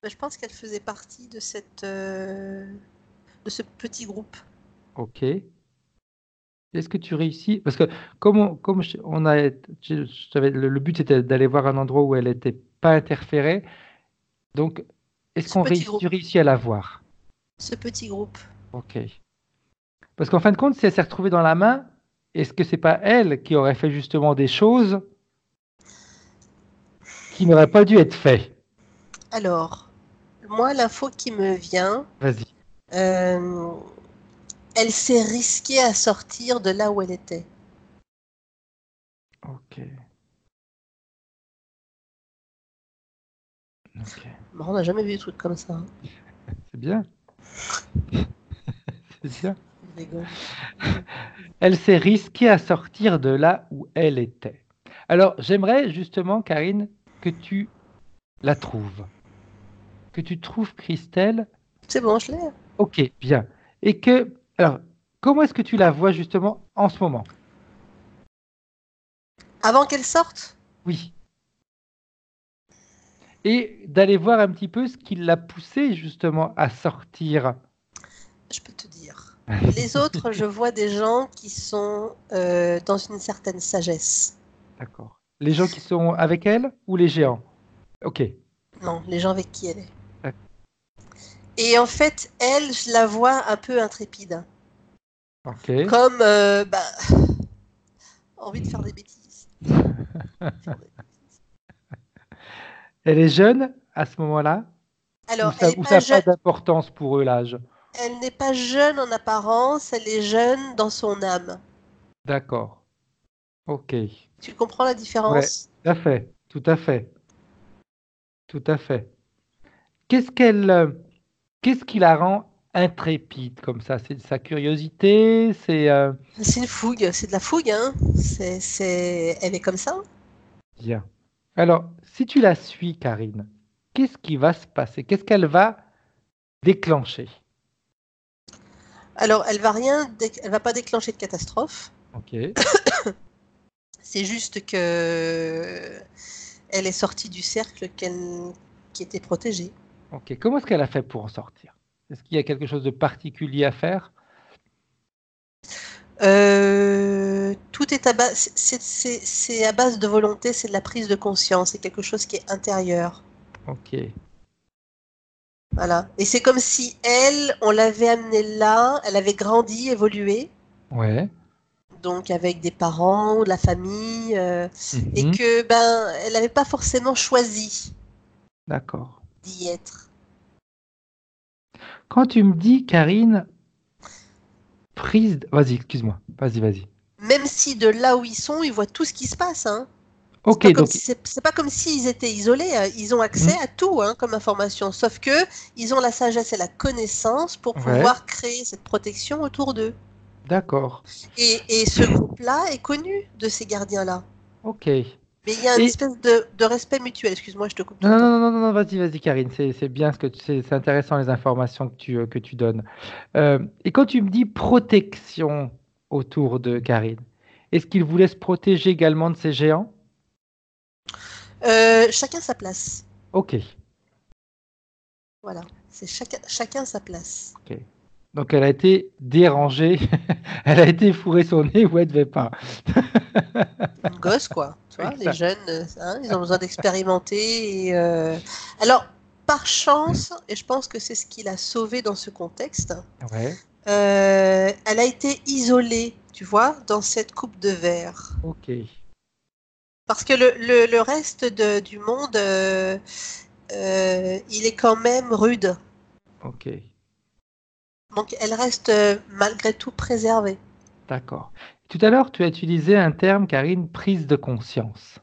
C: Mais je pense qu'elle faisait partie de ce petit groupe.
A: Ok. Est-ce que tu réussis? Parce que comme on a, le but c'était d'aller voir un endroit où elle n'était pas interférée. Donc, est-ce
C: Ce petit
A: tu
C: groupe.
A: réussis à la voir?
C: Ce petit groupe.
A: Ok. Parce qu'en fin de compte, si elle s'est retrouvée dans la main, est-ce que c'est pas elle qui aurait fait justement des choses qui n'auraient pas dû être faites?
C: Alors, moi, l'info qui me vient,
A: Vas-y.
C: euh, elle s'est risquée à sortir de là où elle était.
A: Ok. Ok.
C: Bon, on n'a jamais vu des trucs comme ça. Hein.
A: C'est bien. C'est bien.
C: Je rigole.
A: Elle s'est risquée à sortir de là où elle était. Alors, j'aimerais justement, Karine, que tu la trouves. Que tu trouves Christelle.
C: C'est bon, je l'ai.
A: Ok, bien. Et que, alors, comment est-ce que tu la vois justement en ce moment?
C: Avant qu'elle sorte,
A: Oui. Et d'aller voir un petit peu ce qui l'a poussée justement à sortir.
C: je peux te dire. Les autres, je vois des gens qui sont dans une certaine sagesse.
A: D'accord. Les gens qui sont avec elle ou les géants? Ok.
C: Non, les gens avec qui elle est.
A: D'ac-
C: Et en fait, elle, je la vois un peu intrépide.
A: Ok.
C: Comme, envie de faire des bêtises.
A: Elle est jeune à ce moment-là?
C: Alors, elle n'est
A: Ou
C: pas
A: ça n'a pas
C: jeune.
A: d'importance pour eux, l'âge?
C: Elle n'est pas jeune en apparence, elle est jeune dans son âme.
A: D'accord. Ok.
C: Tu comprends la
A: Ouais,
C: différence?
A: tout à fait. Tout à fait. Tout à fait. Qu'est-ce qu'elle, qu'est-ce qui la rend intrépide comme ça? C'est sa curiosité?
C: C'est une fougue, c'est de la fougue, hein. Elle est comme ça.
A: Bien. Alors, si tu la suis, Karine, qu'est-ce qui va se passer? Qu'est-ce qu'elle va déclencher?
C: Alors, elle va pas déclencher de catastrophe.
A: Ok.
C: C'est juste que elle est sortie du cercle qui était protégé.
A: Ok. Comment est-ce qu'elle a fait pour en sortir? Est-ce qu'il y a quelque chose de particulier à faire?
C: Tout est à base, c'est à base de volonté, c'est de la prise de conscience, c'est quelque chose qui est intérieur.
A: Ok.
C: Voilà. Et c'est comme si elle, on l'avait amenée là, elle avait grandi, évolué,
A: Ouais.
C: donc avec des parents, de la famille, et
A: Mhm.
C: que ben, elle n'avait pas forcément choisi
A: D'accord.
C: d'y être.
A: Quand tu me dis, Karine, Vas-y, excuse-moi. Vas-y, vas-y.
C: Même si de là où ils sont, ils voient tout ce qui se passe, hein.
A: Ok, donc.
C: C'est pas comme s'ils étaient isolés, hein. Ils ont accès
A: Mhm.
C: à tout hein, comme information, sauf que ils ont la sagesse et la connaissance pour
A: Ouais.
C: pouvoir créer cette protection autour d'eux.
A: D'accord.
C: Et ce groupe-là est connu de ces gardiens-là.
A: Ok.
C: Mais il y a une
A: Et
C: espèce de respect mutuel. Excuse-moi, je te coupe tout
A: non,
C: le
A: non,
C: temps.
A: non, non, non, non, vas-y, vas-y, Karine. C'est bien ce que c'est intéressant les informations que tu donnes. Et quand tu me dis protection autour de Karine, est-ce qu'il vous laisse protéger également de ces géants?
C: Chacun sa place.
A: Ok.
C: Voilà, c'est chacun sa place.
A: Ok. Donc elle a été dérangée, elle a été fourrée son nez où elle ne devait pas.
C: Une gosse, quoi. Tu vois, les
A: Exact.
C: jeunes, hein, ils ont besoin d'expérimenter. Alors, par chance, et je pense que c'est ce qui l'a sauvée dans ce contexte,
A: Ouais.
C: elle a été isolée, tu vois, dans cette coupe de verre.
A: Ok.
C: Parce que le reste du monde, il est quand même rude.
A: Ok.
C: Donc, elle reste malgré tout préservée.
A: D'accord. Tout à l'heure, tu as utilisé un terme, Karine, prise de conscience.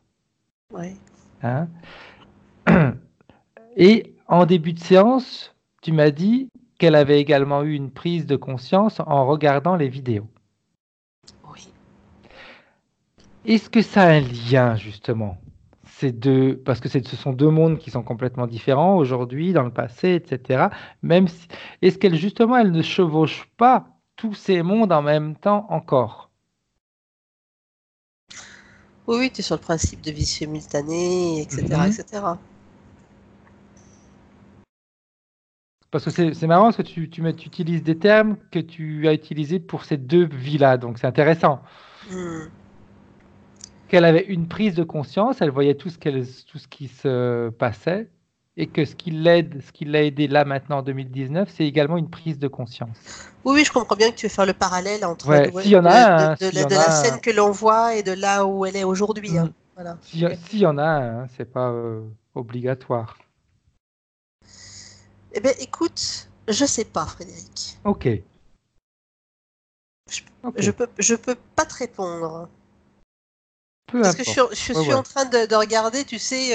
C: Ouais.
A: Hein. Et en début de séance, tu m'as dit qu'elle avait également eu une prise de conscience en regardant les vidéos.
C: Oui.
A: Est-ce que ça a un lien, justement? Parce que ce sont deux mondes qui sont complètement différents aujourd'hui, dans le passé, etc. Même si, est-ce qu'elle, justement, elle ne chevauche pas tous ces mondes en même temps encore?
C: Oui, oui, tu es sur le principe de vie simultanée, etc.,
A: Mhm.
C: etc.
A: Parce que c'est marrant, parce que tu utilises des termes que tu as utilisés pour ces deux vies-là, donc c'est intéressant.
C: Hmm.
A: Qu'elle avait une prise de conscience, elle voyait tout ce qui se passait, et que ce qui l'a aidé là maintenant en 2019, c'est également une prise de conscience.
C: Oui, oui, je comprends bien que tu veux faire le parallèle entre
A: Ouais, s'il y en a un, hein, s'il y en
C: de la
A: a
C: scène que l'on voit et de là où elle est aujourd'hui.
A: un,
C: Hein. Voilà.
A: s'il y,
C: Ok.
A: s'il y en a un, hein, c'est pas obligatoire.
C: Eh bien, écoute, je sais pas, Frédéric.
A: Ok. Ok.
C: Je peux pas te répondre.
A: Peu
C: Parce que
A: importe.
C: je
A: Ouais,
C: suis en
A: ouais.
C: train de regarder, tu sais,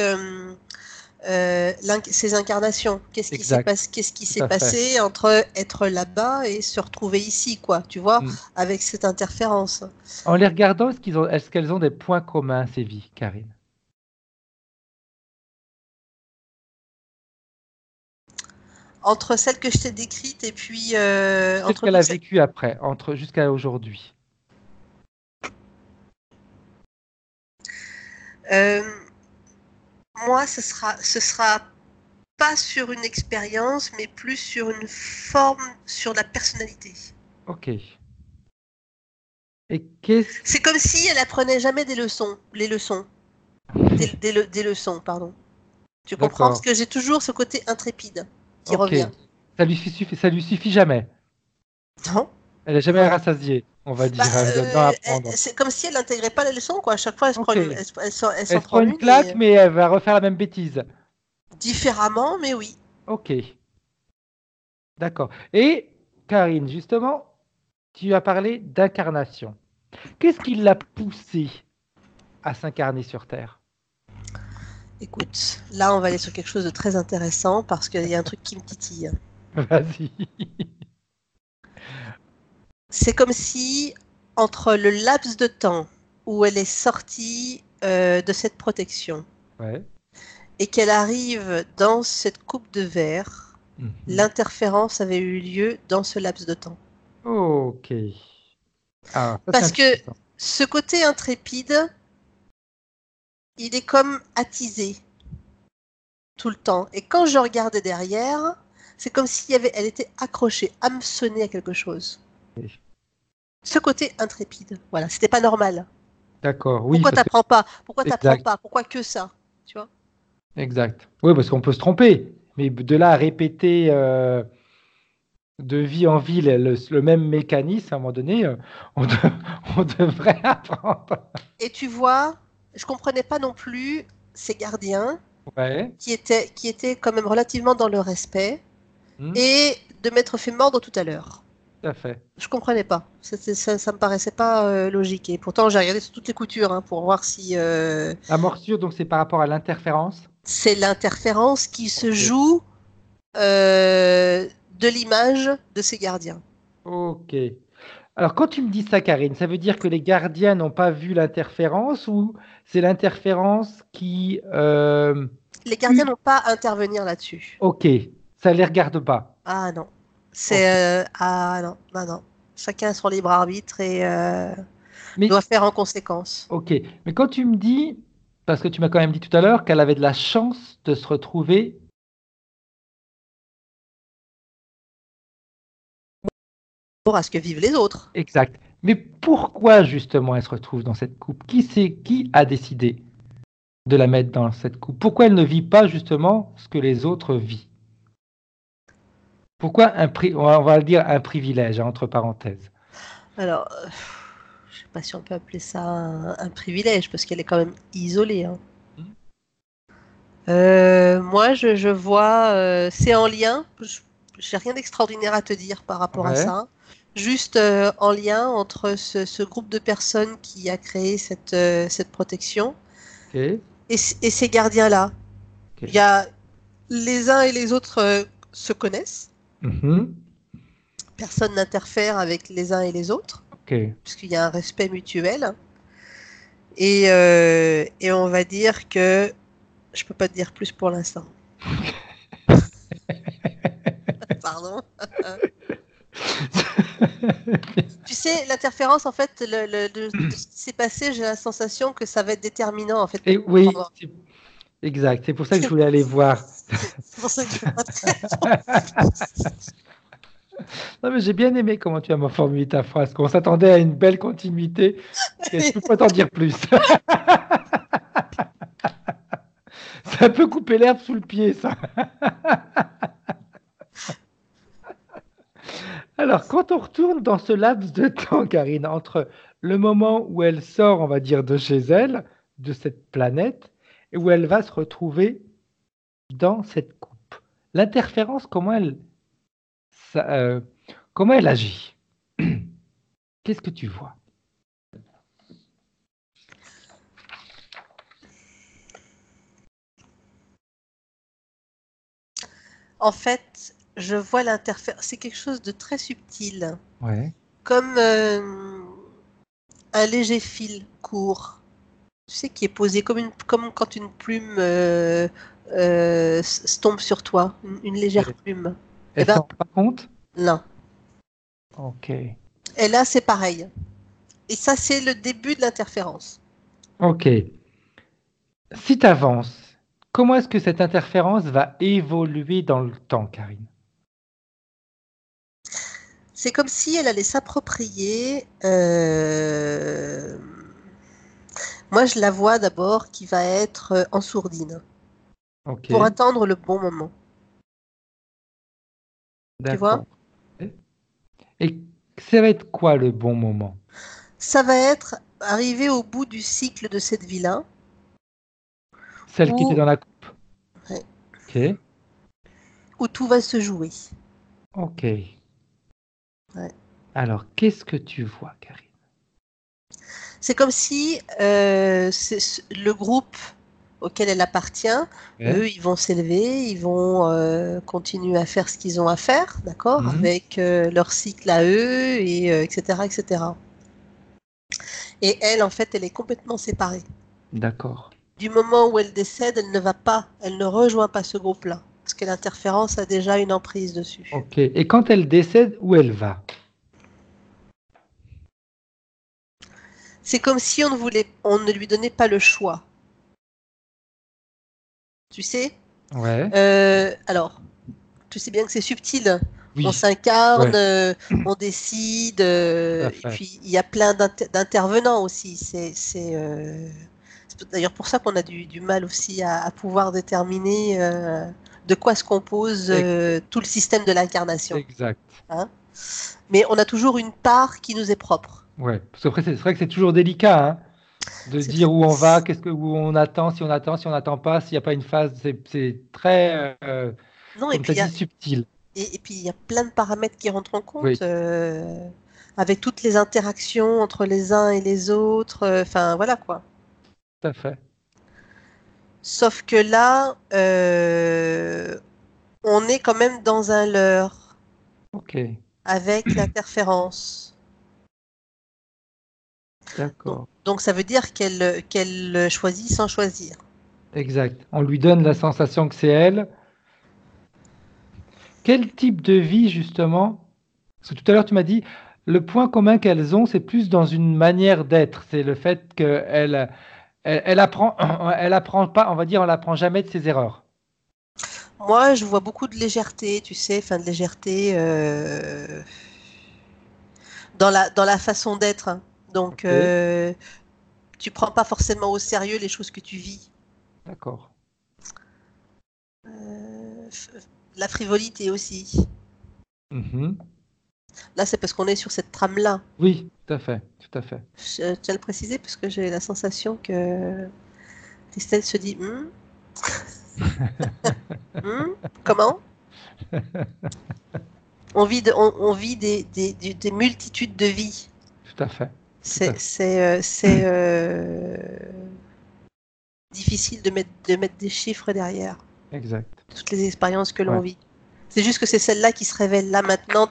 C: ces incarnations.
A: Exact.
C: Qu'est-ce qui
A: Tout
C: s'est
A: à fait.
C: passé entre être là-bas et se retrouver ici, quoi, tu vois,
A: Mm.
C: avec cette interférence.
A: En les regardant, est-ce qu'elles ont des points communs, ces vies, Karine?
C: Entre celles que je t'ai décrites et puis
A: Celles
C: entre
A: qu'elle a
C: toutes celles.
A: vécues après, jusqu'à aujourd'hui.
C: Euh, Moi, ce sera pas sur une expérience, mais plus sur une forme, sur la personnalité.
A: Ok. Et qu'est-ce
C: C'est comme si elle apprenait jamais des leçons, les leçons, des leçons, pardon. Tu comprends? Parce
A: D'accord.
C: que j'ai toujours ce côté intrépide qui
A: Ok.
C: revient.
A: Ça lui suffit jamais.
C: Non?
A: Elle n'est jamais
C: Non.
A: rassasiée, on va
C: Bah,
A: dire. Elle doit apprendre.
C: c'est comme si elle n'intégrait pas la leçon, quoi. À chaque fois,
A: Ok.
C: elle s'en
A: Elle se prend
C: prend
A: une
C: une,
A: claque, mais elle va refaire la même bêtise.
C: différemment, mais oui.
A: Ok. D'accord. Et Karine, justement, tu as parlé d'incarnation. Qu'est-ce qui l'a poussée à s'incarner sur Terre?
C: Écoute, là, on va aller sur quelque chose de très intéressant parce qu'il y a un truc qui me titille.
A: Vas-y.
C: C'est comme si, entre le laps de temps où elle est sortie de cette protection
A: Ouais.
C: et qu'elle arrive dans cette coupe de verre,
A: Mhm.
C: l'interférence avait eu lieu dans ce laps de temps.
A: Ok. Ah, ça c'est
C: Parce que
A: intéressant.
C: ce côté intrépide, il est comme attisé tout le temps. Et quand je regardais derrière, c'est comme si elle était accrochée, hameçonnée à quelque chose. Ce côté intrépide, voilà, c'était pas normal.
A: D'accord. Oui,
C: Pourquoi
A: parce que
C: t'apprends pas? Pourquoi t'apprends
A: exact,
C: pas? Pourquoi que ça? Tu vois?
A: exact. Oui, parce qu'on peut se tromper, mais de là à répéter de vie en vie le même mécanisme, à un moment donné, on, de- on devrait apprendre.
C: Et tu vois, je comprenais pas non plus ces gardiens
A: Ouais.
C: qui étaient quand même relativement dans le respect
A: Hmm,
C: et de m'être fait mordre tout à l'heure.
A: tout à fait.
C: Je comprenais pas. Ça me paraissait pas logique. Et pourtant, j'ai regardé sur toutes les coutures hein, pour voir si
A: La morsure, donc, c'est par rapport à l'interférence.
C: c'est l'interférence qui se
A: Ok.
C: joue de l'image de ces gardiens.
A: Ok. Alors, quand tu me dis ça, Karine, ça veut dire que les gardiens n'ont pas vu l'interférence ou c'est l'interférence qui...
C: Les gardiens n'ont pas à intervenir là-dessus.
A: Ok, ça les regarde pas.
C: Ah non.
A: Ok.
C: Ah non, non, non. Chacun a son libre arbitre et
A: Mais,
C: doit faire en conséquence.
A: ok. Mais quand tu me dis, parce que tu m'as quand même dit tout à l'heure qu'elle avait de la chance de se retrouver
C: Pour à ce que vivent les autres.
A: exact. Mais pourquoi justement elle se retrouve dans cette coupe? Qui a décidé de la mettre dans cette coupe? Pourquoi elle ne vit pas justement ce que les autres vivent? Pourquoi on va le dire un privilège, hein, entre parenthèses.
C: Alors, je sais pas si on peut appeler ça un privilège, parce qu'elle est quand même isolée. Hein.
A: Hmm.
C: Moi, je vois, c'est en lien. J'ai rien d'extraordinaire à te dire par rapport à
A: Ouais,
C: ça. Juste en lien entre ce groupe de personnes qui a créé cette protection
A: ok,
C: et ces gardiens-là. Il
A: ok.
C: y a les uns et les autres se connaissent.
A: Mhm,
C: Personne n'interfère avec les uns et les autres,
A: ok.
C: puisqu'il y a un respect mutuel. Et on va dire que je peux pas te dire plus pour l'instant. Pardon. Tu sais, l'interférence, en fait, de ce qui s'est passé, j'ai la sensation que ça va être déterminant, en fait,
A: Et
C: pour
A: oui,
C: comprendre.
A: exact. C'est pour ça que je voulais aller voir.
C: C'est pour ça que je veux pas te répondre.
A: Non, mais j'ai bien aimé comment tu as formulé ta phrase, qu'on s'attendait à une belle continuité. Ok, je peux pas t'en dire plus. Ça peut couper l'herbe sous le pied, ça. Alors, quand on retourne dans ce laps de temps, Karine, entre le moment où elle sort, on va dire, de chez elle, de cette planète, et où elle va se retrouver dans cette coupe, l'interférence, comment elle agit? Qu'est-ce que tu vois?
C: En fait, je vois l'interférence. C'est quelque chose de très subtil,
A: Ouais.
C: comme un léger fil court, tu sais, qui est posé comme quand une plume tombe sur toi, une légère plume. Eh
A: Elle
C: ben,
A: s'en rend pas compte?
C: non.
A: Ok.
C: Et là, c'est pareil. Et ça, c'est le début de l'interférence.
A: Ok. Si tu avances, comment est-ce que cette interférence va évoluer dans le temps, Karine?
C: C'est comme si elle allait s'approprier. Moi, je la vois d'abord qui va être en sourdine
A: Ok.
C: pour attendre le bon moment. Tu vois?
A: D'accord. Et ça va être quoi le bon moment?
C: Ça va être arrivé au bout du cycle de cette vie-là
A: Celle qui était
C: où,
A: dans la coupe?
C: ouais,
A: Ok.
C: où tout va se jouer.
A: Ok.
C: Ouais.
A: Alors, qu'est-ce que tu vois, Karine?
C: C'est comme si le groupe auquel elle appartient,
A: Ouais.
C: eux, ils vont s'élever, ils vont continuer à faire ce qu'ils ont à faire, d'accord,
A: Mhm.
C: avec leur cycle à eux, et etc., etc. Et elle, en fait, elle est complètement séparée.
A: D'accord.
C: Du moment où elle décède, elle ne rejoint pas ce groupe-là, parce que l'interférence a déjà une emprise dessus.
A: Ok. Et quand elle décède, où elle va?
C: C'est comme si on ne lui donnait pas le choix, tu sais?
A: Ouais.
C: Alors, tu sais bien que c'est subtil. On
A: Oui.
C: s'incarne,
A: Ouais.
C: on décide,
A: Tout à
C: et
A: fait.
C: puis il y a plein d'intervenants aussi. C'est d'ailleurs pour ça qu'on a du mal aussi à pouvoir déterminer de quoi se compose
A: Ex-
C: tout le système de l'incarnation,
A: Exact.
C: hein. Mais on a toujours une part qui nous est propre.
A: Ouais. Parce qu'après, c'est vrai que c'est toujours délicat, hein, de
C: C'est
A: dire
C: tr-
A: où on va, où on attend, si on n'attend pas, s'il n'y a pas une phase, c'est très,
C: Non, et
A: comme tu
C: puis
A: as dit, subtil.
C: et puis il y a plein de paramètres qui rentrent en compte,
A: Oui,
C: avec toutes les interactions entre les uns et les autres. Enfin, voilà quoi.
A: tout à fait.
C: Sauf que là, on est quand même dans un leurre
A: Ok.
C: avec l'interférence. Donc,
A: D'accord.
C: donc ça veut dire qu'elle choisit sans choisir.
A: Exact. On lui donne la sensation que c'est elle. Quel type de vie, justement? Parce que tout à l'heure, tu m'as dit, le point commun qu'elles ont, c'est plus dans une manière d'être. C'est le fait qu'elle apprend, elle apprend pas, on va dire, on n'apprend jamais de ses erreurs.
C: Moi, je vois beaucoup de légèreté, tu sais, enfin de légèreté dans la façon d'être, hein. Donc,
A: Ok.
C: tu prends pas forcément au sérieux les choses que tu vis.
A: D'accord.
C: La frivolité aussi.
A: Mhm.
C: Là, c'est parce qu'on est sur cette trame-là.
A: Oui, tout à fait, tout à fait.
C: Je tiens à le préciser parce que j'ai la sensation que Christelle se dit comment? On vit des multitudes de vies.
A: Tout à fait, tout à
C: C'est
A: fait.
C: c'est, euh, c'est, euh, difficile de mettre des chiffres derrière
A: Exact.
C: toutes les expériences que l'on
A: Ouais,
C: vit. C'est juste que c'est celle-là qui se révèle là maintenant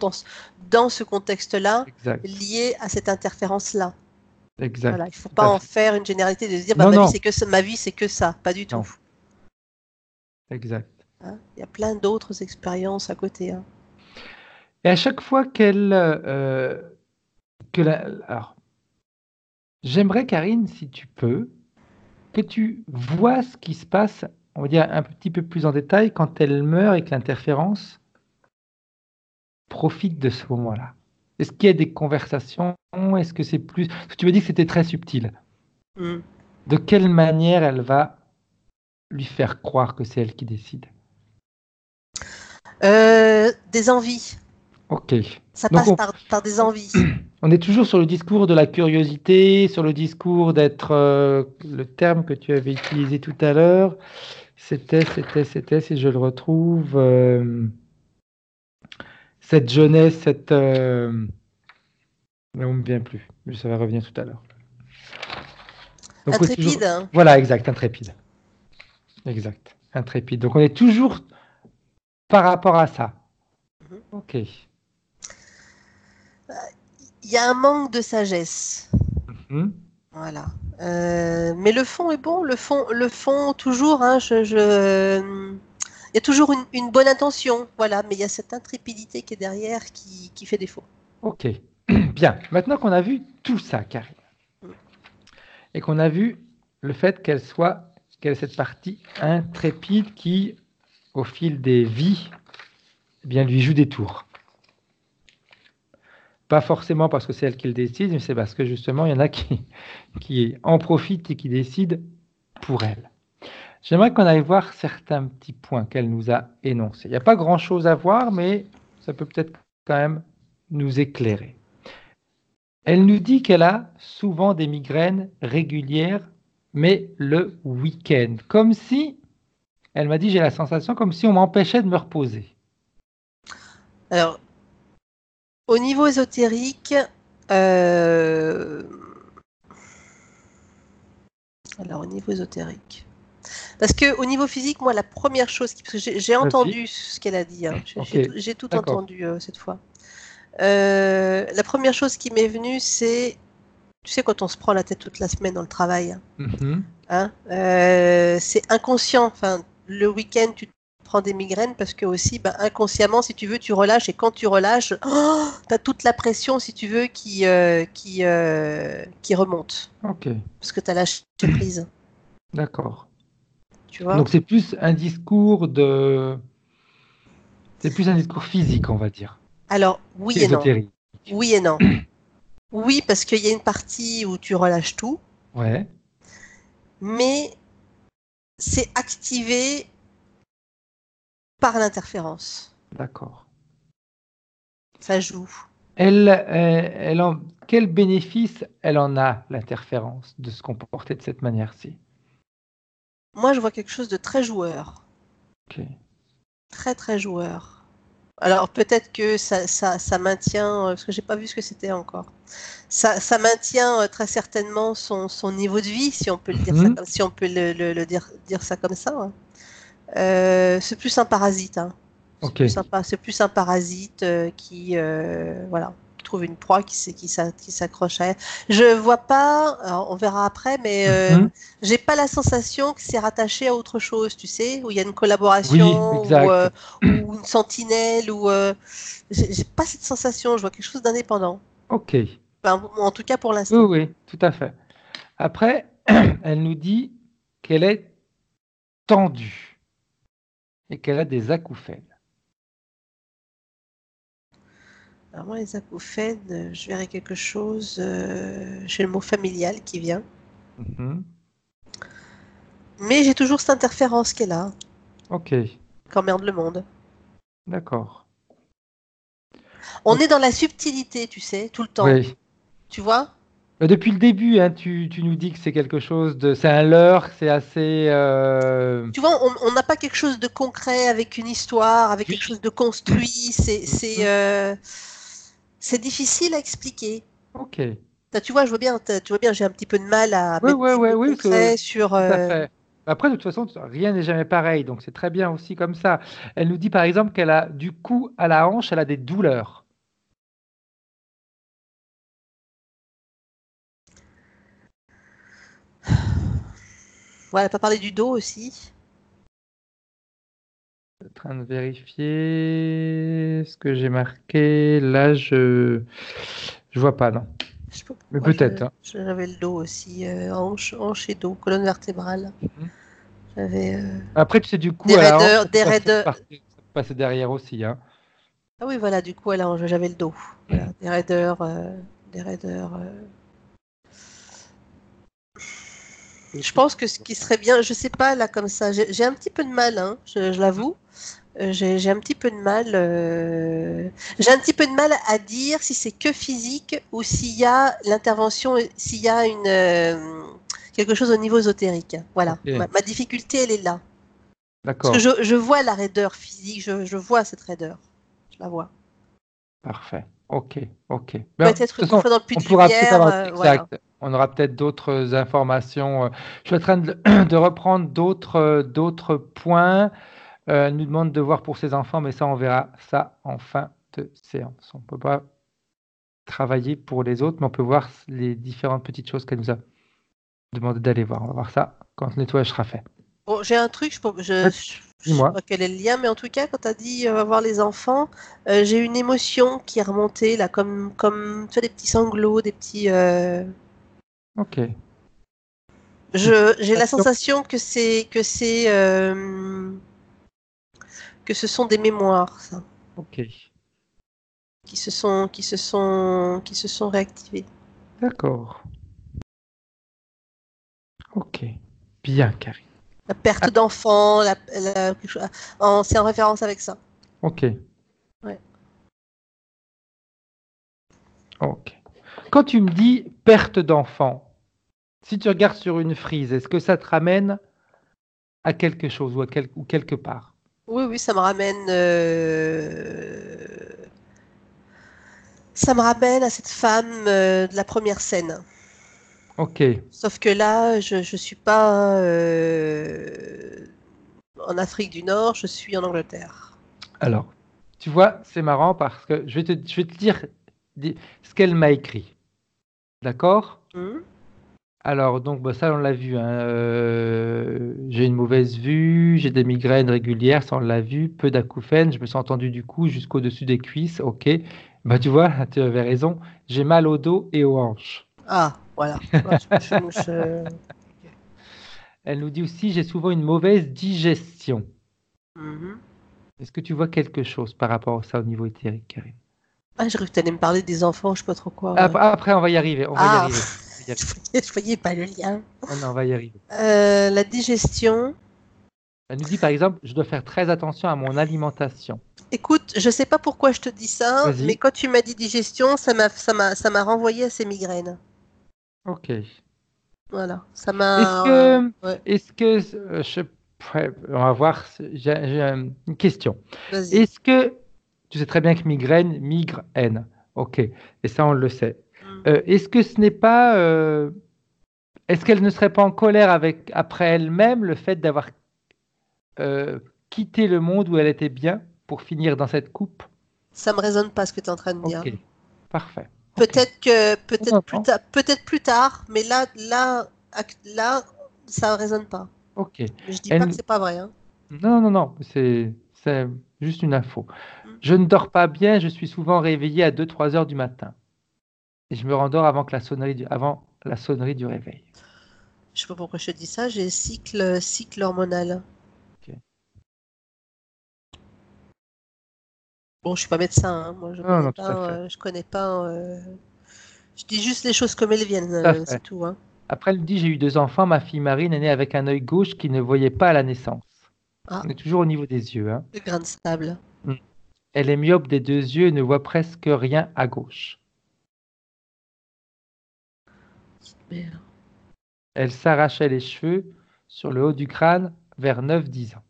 C: dans ce contexte-là,
A: exact,
C: lié à cette interférence-là. Voilà, il
A: exact,
C: ne faut
A: tout
C: pas
A: à
C: en
A: fait.
C: faire une généralité de se dire bah,
A: Non,
C: ma vie
A: non,
C: c'est que ça, ma vie c'est que ça, pas du tout.
A: non, exact.
C: Hein. Il y a plein d'autres expériences à côté, hein.
A: Et à chaque fois alors, j'aimerais, Karine, si tu peux, que tu vois ce qui se passe, on va dire un petit peu plus en détail, quand elle meurt et que l'interférence profite de ce moment-là. Est-ce qu'il y a des conversations? Est-ce que c'est plus... Parce que tu me dis que c'était très subtil.
C: Mm.
A: De quelle manière elle va lui faire croire que c'est elle qui décide?
C: Des envies.
A: Ok.
C: Ça
A: Donc
C: passe par des envies.
A: on est toujours sur le discours de la curiosité, sur le discours d'être, le terme que tu avais utilisé tout à l'heure, C'était, si je le retrouve, cette jeunesse, mais on ne me vient plus. Ça va revenir tout à l'heure. Donc, toujours...
C: Intrépide. Hein.
A: Voilà, exact, intrépide. Exact, intrépide. Donc, on est toujours par rapport à ça. Ok.
C: Il y a un manque de sagesse. Voilà. Mais le fond est bon. Le fond toujours. Hein, il y a toujours une bonne intention. Voilà. Mais il y a cette intrépidité qui est derrière qui fait défaut.
A: Ok. Bien. Maintenant qu'on a vu tout ça, Karine, et qu'on a vu le fait qu'elle ait cette partie intrépide qui, au fil des vies, eh bien, lui joue des tours. Pas forcément parce que c'est elle qui le décide, mais c'est parce que justement, il y en a qui en profitent et qui décident pour elle. J'aimerais qu'on aille voir certains petits points qu'elle nous a énoncés. Il n'y a pas grand-chose à voir, mais ça peut peut-être quand même nous éclairer. Elle nous dit qu'elle a souvent des migraines régulières, mais le week-end. Comme si, elle m'a dit, j'ai la sensation comme si on m'empêchait de me reposer.
C: Alors, au niveau ésotérique, parce que au niveau physique, moi, la première chose, parce que j'ai entendu ce qu'elle a dit, hein. J'ai tout entendu cette fois. La première chose qui m'est venue, c'est, tu sais, quand on se prend la tête toute la semaine dans le travail, hein, c'est inconscient. Enfin, le week-end, tu prends des migraines parce que aussi, inconsciemment, si tu veux, tu relâches, et quand tu relâches, tu as toute la pression, si tu veux, qui remonte. Parce que tu as lâché prise.
A: D'accord.
C: Tu vois ?
A: Donc c'est plus un discours physique, on va dire.
C: Alors, oui et non. Oui et non. Oui, parce qu'il y a une partie où tu relâches tout.
A: Ouais.
C: Mais c'est activé par l'interférence.
A: D'accord.
C: Ça joue.
A: Quel bénéfice elle en a, l'interférence, de se comporter de cette manière-ci?
C: Moi, je vois quelque chose de très joueur.
A: Ok.
C: Très, très joueur. Alors, peut-être que ça maintient, parce que j'ai pas vu ce que c'était encore. Ça maintient très certainement son niveau de vie, si on peut le dire ça, si on peut dire ça comme ça. Hein. C'est plus un parasite. Hein. C'est plus un parasite qui trouve une proie qui s'accroche à elle. Je vois pas, alors on verra après, mais j'ai pas la sensation que c'est rattaché à autre chose, tu sais, où il y a une collaboration ou une sentinelle ou j'ai pas cette sensation. Je vois quelque chose d'indépendant.
A: Ok.
C: Enfin, en tout cas pour l'instant.
A: Oui, tout à fait. Après, elle nous dit qu'elle est tendue et qu'elle a des acouphènes.
C: Alors moi, les acouphènes, je verrai quelque chose. J'ai le mot familial qui vient. Mais j'ai toujours cette interférence qui est là.
A: Ok.
C: Qu'emmerde le monde.
A: D'accord.
C: On est dans la subtilité, tu sais, tout le temps.
A: Oui.
C: Tu vois ?
A: Depuis le début, hein, tu nous dis que c'est quelque chose de... C'est un leurre, c'est assez...
C: Tu vois, on n'a pas quelque chose de concret avec une histoire, avec quelque chose de construit. C'est difficile à expliquer.
A: Ok.
C: Tu vois, j'ai un petit peu de mal à mettre des mots concrets sur...
A: Tout à fait. Après, de toute façon, rien n'est jamais pareil, donc c'est très bien aussi comme ça. Elle nous dit par exemple qu'elle a du cou à la hanche, elle a des douleurs.
C: Ouais, elle n'a pas parlé du dos aussi.
A: Je suis en train de vérifier ce que j'ai marqué. Là, je vois pas, non. Mais peut-être.
C: J'avais le dos aussi, hanche et dos, colonne vertébrale. J'avais.
A: Après, tu sais, du coup,
C: des raideurs.
A: Ça peut passer derrière aussi, hein.
C: Ah oui, voilà, du coup, j'avais le dos. Voilà, des raideurs. Je pense que ce qui serait bien, je sais pas là comme ça, j'ai un petit peu de mal, hein, je l'avoue. J'ai un petit peu de mal. J'ai un petit peu de mal à dire si c'est que physique ou s'il y a l'intervention, s'il y a quelque chose au niveau ésotérique. Voilà, ma difficulté, elle est là. Parce que
A: D'accord.
C: je vois la raideur physique, je vois cette raideur. Je la vois.
A: Parfait. Ok. Ok. Ben, de toute
C: Peut-être une
A: façon,
C: fois dans le puits
A: on
C: de
A: pourra peut-être
C: lumière,
A: avoir
C: voilà.
A: exact. On aura peut-être d'autres informations. Je suis en train de reprendre d'autres points. Elle nous demande de voir pour ses enfants, mais ça, on verra ça en fin de séance. On ne peut pas travailler pour les autres, mais on peut voir les différentes petites choses qu'elle nous a demandé d'aller voir. On va voir ça quand le nettoyage sera fait.
C: Bon, j'ai un truc,
A: Ouais,
C: je sais
A: dis-moi.
C: pas quel est le lien, mais en tout cas, quand tu as dit va voir les enfants, j'ai une émotion qui est remontée, là, comme tu vois, des petits sanglots, des petits.
A: Ok.
C: J'ai la sensation que ce sont des mémoires, ça,
A: Ok.
C: qui se sont réactivées.
A: D'accord. Ok. Bien, Karine.
C: La perte
A: Ah,
C: d'enfants, c'est en référence avec ça.
A: ok.
C: Ouais.
A: Ok. Quand tu me dis perte d'enfant, si tu regardes sur une frise, est-ce que ça te ramène à quelque chose ou quelque part?
C: Oui, oui, ça me ramène à cette femme de la première scène.
A: Ok.
C: Sauf que là, je suis pas en Afrique du Nord, je suis en Angleterre.
A: Alors, tu vois, c'est marrant parce que je vais te dire ce qu'elle m'a écrit. D'accord?
C: Hmm.
A: Alors, donc, bah, ça, on l'a vu, hein. J'ai une mauvaise vue, j'ai des migraines régulières, ça, on l'a vu, peu d'acouphènes, je me suis entendu du cou jusqu'au-dessus des cuisses, ok. Bah, tu vois, tu avais raison, j'ai mal au dos et aux hanches.
C: Ah, voilà. Ouais,
A: Elle nous dit aussi, j'ai souvent une mauvaise digestion.
C: Mhm.
A: Est-ce que tu vois quelque chose par rapport à ça au niveau éthérique, Karine?
C: Ah, j'ai cru que tu allais me parler des enfants, je sais pas trop quoi.
A: Après, on va y arriver, on va y
C: Ah,
A: arriver. On va y arriver.
C: je voyais pas le lien.
A: Non, non, on va y arriver.
C: La digestion.
A: Elle nous dit, par exemple, je dois faire très attention à mon alimentation.
C: Écoute, je sais pas pourquoi je te dis ça, mais
A: Vas-y.
C: quand tu m'as dit digestion, ça m'a renvoyé à ces migraines.
A: Ok.
C: Voilà, ça
A: Est-ce
C: m'a.
A: que,
C: Ouais,
A: ouais, on va voir, j'ai une question.
C: vas-y.
A: Est-ce que, tu sais très bien que migraine migre haine, ok, et ça on le sait.
C: Hmm.
A: Est-ce que ce n'est pas, est-ce qu'elle ne serait pas en colère après elle-même le fait d'avoir quitté le monde où elle était bien pour finir dans cette coupe?
C: Ça me résonne pas ce que tu es en train de dire.
A: Ok, parfait, ok. Non, non, non.
C: Peut-être plus tard, mais là, ça résonne pas.
A: Ok.
C: Mais je dis pas que
A: Elle-
C: c'est pas vrai, hein.
A: Non, non, non, c'est juste une info.
C: Hmm.
A: Je ne dors pas bien, je suis souvent réveillé à 2, 3 heures du matin. Et je me rendors avant la sonnerie du réveil.
C: Je sais pas pourquoi je te dis ça. J'ai cycle hormonal.
A: Ok.
C: Bon, je suis pas médecin, hein. Moi,
A: Non, non, tout à fait.
C: je connais pas. Je dis juste les choses comme elles viennent,
A: Tout à
C: c'est
A: fait.
C: tout, hein.
A: Après, elle me dit, j'ai eu 2 enfants. Ma fille Marine est née avec un œil gauche qui ne voyait pas à la naissance.
C: Ah,
A: On est toujours au niveau des yeux, hein.
C: le grain de sable.
A: Mm. Elle est myope des 2 yeux et ne voit presque rien à gauche.
C: Merde.
A: Elle s'arrachait les cheveux sur le haut du crâne vers 9, 10 ans,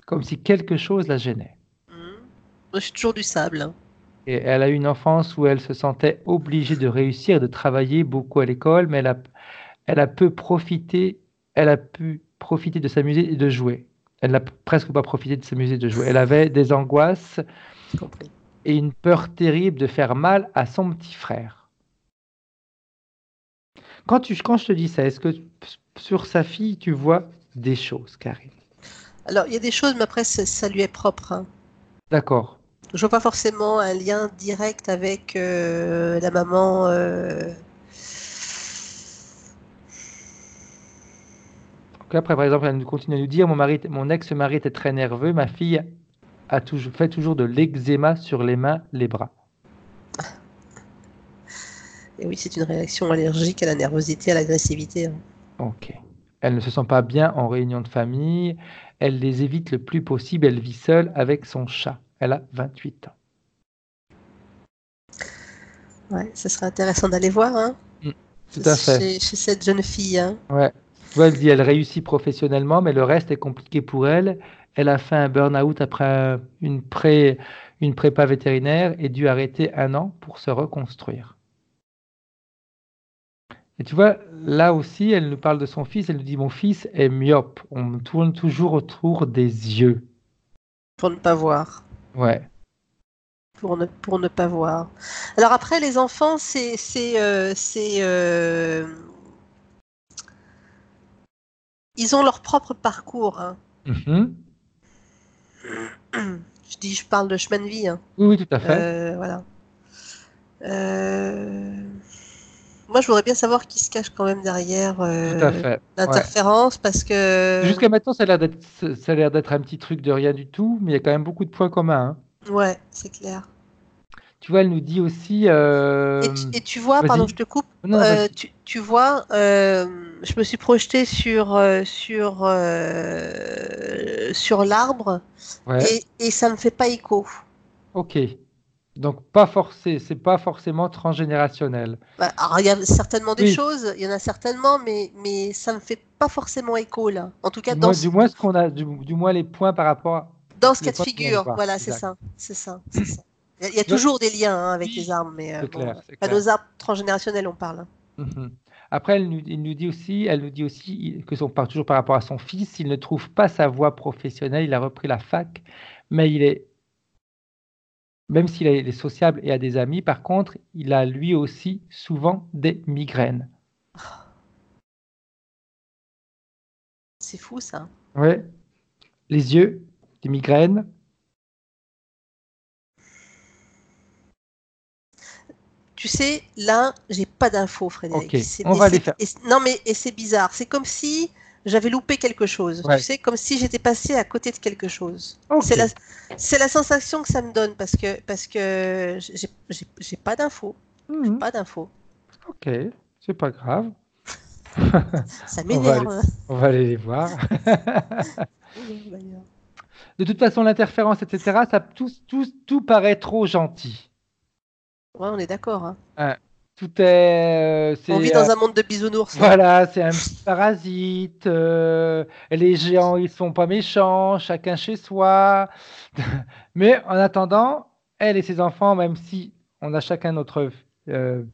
A: comme si quelque chose la gênait.
C: Hmm. Moi, je suis toujours du sable, hein.
A: Et elle a eu une enfance où elle se sentait obligée de réussir, de travailler beaucoup à l'école, mais elle a peu profité, elle a pu profiter de s'amuser et de jouer. Elle n'a presque pas profité de s'amuser et de jouer. Elle avait des angoisses
C: J'ai compris.
A: et une peur terrible de faire mal à son petit frère. Quand je te dis ça, est-ce que sur sa fille, tu vois des choses, Karine?
C: Alors, il y a des choses, mais après, ça lui est propre, hein.
A: D'accord.
C: Je vois pas forcément un lien direct avec la maman.
A: Donc après, par exemple, elle nous continue à nous dire, mon ex-mari était très nerveux, ma fille fait toujours de l'eczéma sur les mains, les bras.
C: Et oui, c'est une réaction allergique à la nervosité, à l'agressivité, hein.
A: Ok. Elle ne se sent pas bien en réunion de famille. Elle les évite le plus possible. Elle vit seule avec son chat. Elle a 28 ans.
C: Ouais, ce serait intéressant d'aller voir, hein,
A: Mm. Tout à fait.
C: chez cette jeune fille, hein.
A: Ouais. Tu vois, elle dit, elle réussit professionnellement, mais le reste est compliqué pour elle. Elle a fait un burn-out après une prépa vétérinaire et dû arrêter 1 an pour se reconstruire. Et tu vois, là aussi, elle nous parle de son fils. Elle nous dit, mon fils est myope. On me tourne toujours autour des yeux.
C: Pour ne pas voir.
A: Ouais.
C: Pour ne pas voir. Alors après, les enfants, ils ont leur propre parcours, hein.
A: Mhm.
C: Je parle de chemin de vie, hein.
A: Oui, oui, tout à fait.
C: Voilà. Moi, je voudrais bien savoir qui se cache quand même derrière
A: Tout à fait. Ouais.
C: l'interférence, parce que
A: Jusqu'à maintenant, ça a l'air d'être un petit truc de rien du tout, mais il y a quand même beaucoup de points communs, hein.
C: ouais, c'est clair.
A: Tu vois, elle nous dit aussi.
C: Et tu vois, pardon,
A: Vas-y.
C: je te coupe.
A: Non, vas-y.
C: Tu vois, je me suis projetée sur l'arbre
A: Ouais.
C: et ça me fait pas écho.
A: Ok. Donc, c'est pas forcément transgénérationnel.
C: Bah, alors, il y a certainement des
A: Oui.
C: choses, il y en a certainement, mais ça me fait pas forcément écho là. En tout cas,
A: Du moins ce qu'on a, du moins les points par rapport
C: dans ce
A: les
C: cas de
A: points qu'on vient de
C: figure,
A: voir.
C: voilà, c'est
A: Exact.
C: ça, c'est ça, c'est ça. Il y a
A: Tu vois,
C: toujours des liens, hein, avec les
A: oui,
C: arbres, mais
A: c'est
C: bon,
A: clair, c'est
C: pas
A: clair.
C: nos arbres transgénérationnels, on parle.
A: Mhm. Après, elle nous dit aussi que toujours par rapport à son fils, il ne trouve pas sa voie professionnelle. Il a repris la fac, mais même s'il est sociable et a des amis, par contre, il a lui aussi souvent des migraines.
C: C'est fou ça.
A: Ouais, les yeux, des migraines.
C: Tu sais, là, j'ai pas d'infos,
A: Ok,
C: Frédéric.
A: on va les faire.
C: Non, mais c'est bizarre. C'est comme si j'avais loupé quelque chose. Tu
A: Ouais,
C: sais, comme si j'étais passé à côté de quelque chose.
A: ok.
C: C'est la sensation que ça me donne parce que j'ai pas d'infos. J'ai
A: Mhm.
C: pas d'infos.
A: Ok, c'est pas grave.
C: Ça
A: On va aller,
C: m'énerve.
A: on va aller les voir.
C: D'ailleurs.
A: De toute façon, l'interférence, etc., tout paraît trop gentil.
C: Ouais, on est d'accord, hein.
A: Hein. Tout est,
C: On vit dans un monde de bisounours, là.
A: voilà, c'est un petit parasite. Les géants, ils sont pas méchants, chacun chez soi. Mais en attendant, elle et ses enfants, même si on a chacun notre euh,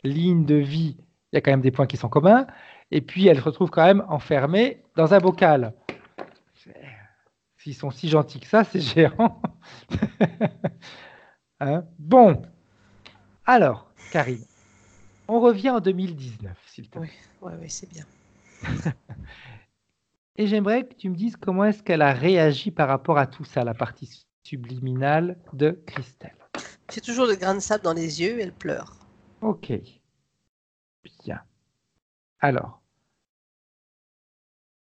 A: ligne de vie, il y a quand même des points qui sont communs. Et puis, elle se retrouve quand même enfermée dans un bocal. S'ils sont si gentils que ça, ces géants. Hein. Bon, alors, Karine, on revient en 2019, s'il te
C: Oui,
A: plaît.
C: ouais, c'est bien.
A: Et j'aimerais que tu me dises comment est-ce qu'elle a réagi par rapport à tout ça, la partie subliminale de Christelle.
C: J'ai toujours le grain de sable dans les yeux, elle pleure.
A: Ok, bien. Alors,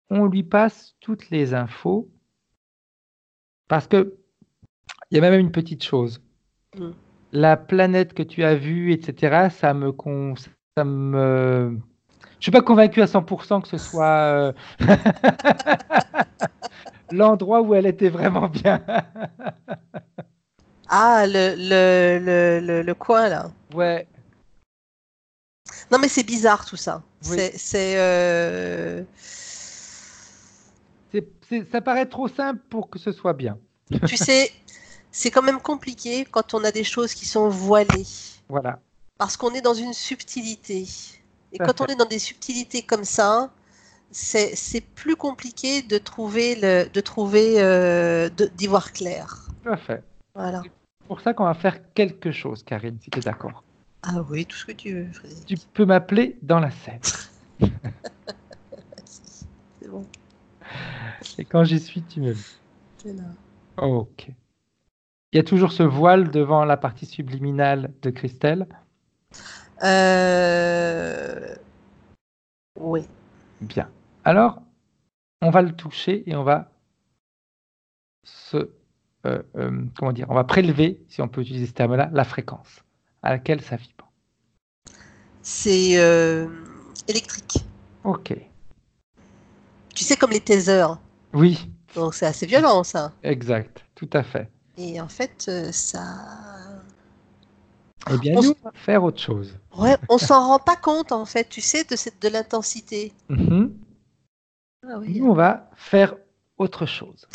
A: on lui passe toutes les infos parce que il y a même une petite chose.
C: Mm.
A: La planète que tu as vue, etc., je suis pas convaincu à 100% que ce soit l'endroit où elle était vraiment bien.
C: Ah, le coin, là.
A: Ouais,
C: Non, mais c'est bizarre tout ça.
A: oui. Ça paraît trop simple pour que ce soit bien.
C: Tu sais, c'est quand même compliqué quand on a des choses qui sont voilées.
A: Voilà,
C: Parce qu'on est dans une subtilité. Et
A: tout à
C: quand on
A: fait.
C: est dans des subtilités comme ça, c'est plus compliqué d'y voir clair.
A: Tout à fait.
C: Voilà.
A: C'est pour ça qu'on va faire quelque chose, Karine, si tu es d'accord.
C: Ah oui, tout ce que tu veux,
A: Tu
C: Frédéric.
A: peux m'appeler dans la scène.
C: C'est bon,
A: Et quand j'y suis, tu me le dis.
C: c'est là.
A: Ok. Il y a toujours ce voile devant la partie subliminale de Christelle.
C: Oui.
A: Bien. Alors, on va le toucher et on va comment dire, on va prélever, si on peut utiliser ce terme-là, la fréquence à laquelle ça vibre.
C: C'est électrique.
A: Ok.
C: Tu sais, comme les tasers.
A: Oui,
C: Donc c'est assez violent, ça.
A: exact, tout à fait.
C: Et en fait, ça...
A: Eh bien,
C: On,
A: nous,
C: s-
A: on va faire autre chose.
C: ouais, on s'en rend pas compte, en fait, tu sais, de l'intensité.
A: Mhm.
C: Ah oui.
A: Nous, on va faire autre chose.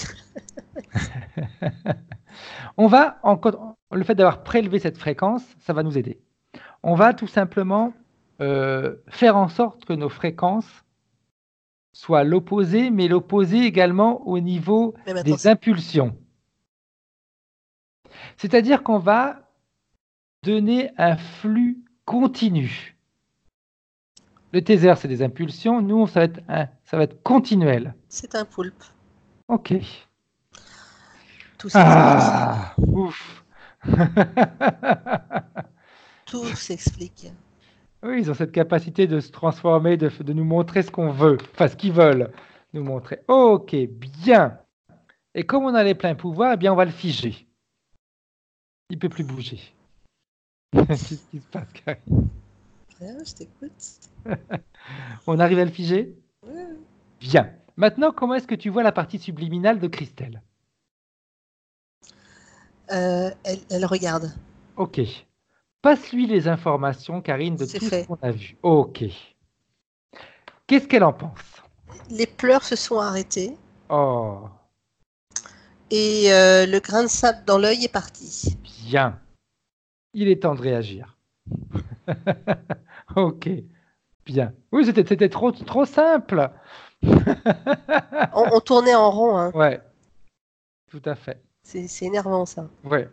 A: On va, le fait d'avoir prélevé cette fréquence, ça va nous aider. On va tout simplement faire en sorte que nos fréquences soient l'opposé, mais l'opposé également au niveau
C: Même
A: des
C: attention.
A: impulsions. C'est-à-dire qu'on va donner un flux continu. Le taser, c'est des impulsions. Nous, ça va être continuel.
C: C'est un poulpe.
A: OK.
C: Tout s'explique.
A: Ah, ouf.
C: Tout s'explique.
A: Oui, ils ont cette capacité de se transformer, de nous montrer ce qu'on veut, enfin ce qu'ils veulent nous montrer. OK, bien. Et comme on a les pleins pouvoirs, eh bien, on va le figer. Il ne peut plus bouger. Qu'est-ce qui se passe, Karine?
C: Rien, je t'écoute.
A: On arrive à le figer?
C: Ouais.
A: Bien. Maintenant, comment est-ce que tu vois la partie subliminale de Christelle?
C: Elle regarde.
A: OK. Passe-lui les informations, Karine, de
C: C'est
A: tout ce
C: fait.
A: qu'on a vu. OK. Qu'est-ce qu'elle en pense?
C: Les pleurs se sont arrêtés
A: Oh,
C: et le grain de sable dans l'œil est parti.
A: bien. Il est temps de réagir. OK, bien. Oui, c'était trop simple.
C: On tournait en rond, hein.
A: Ouais, tout à fait.
C: C'est énervant ça.
A: Ouais.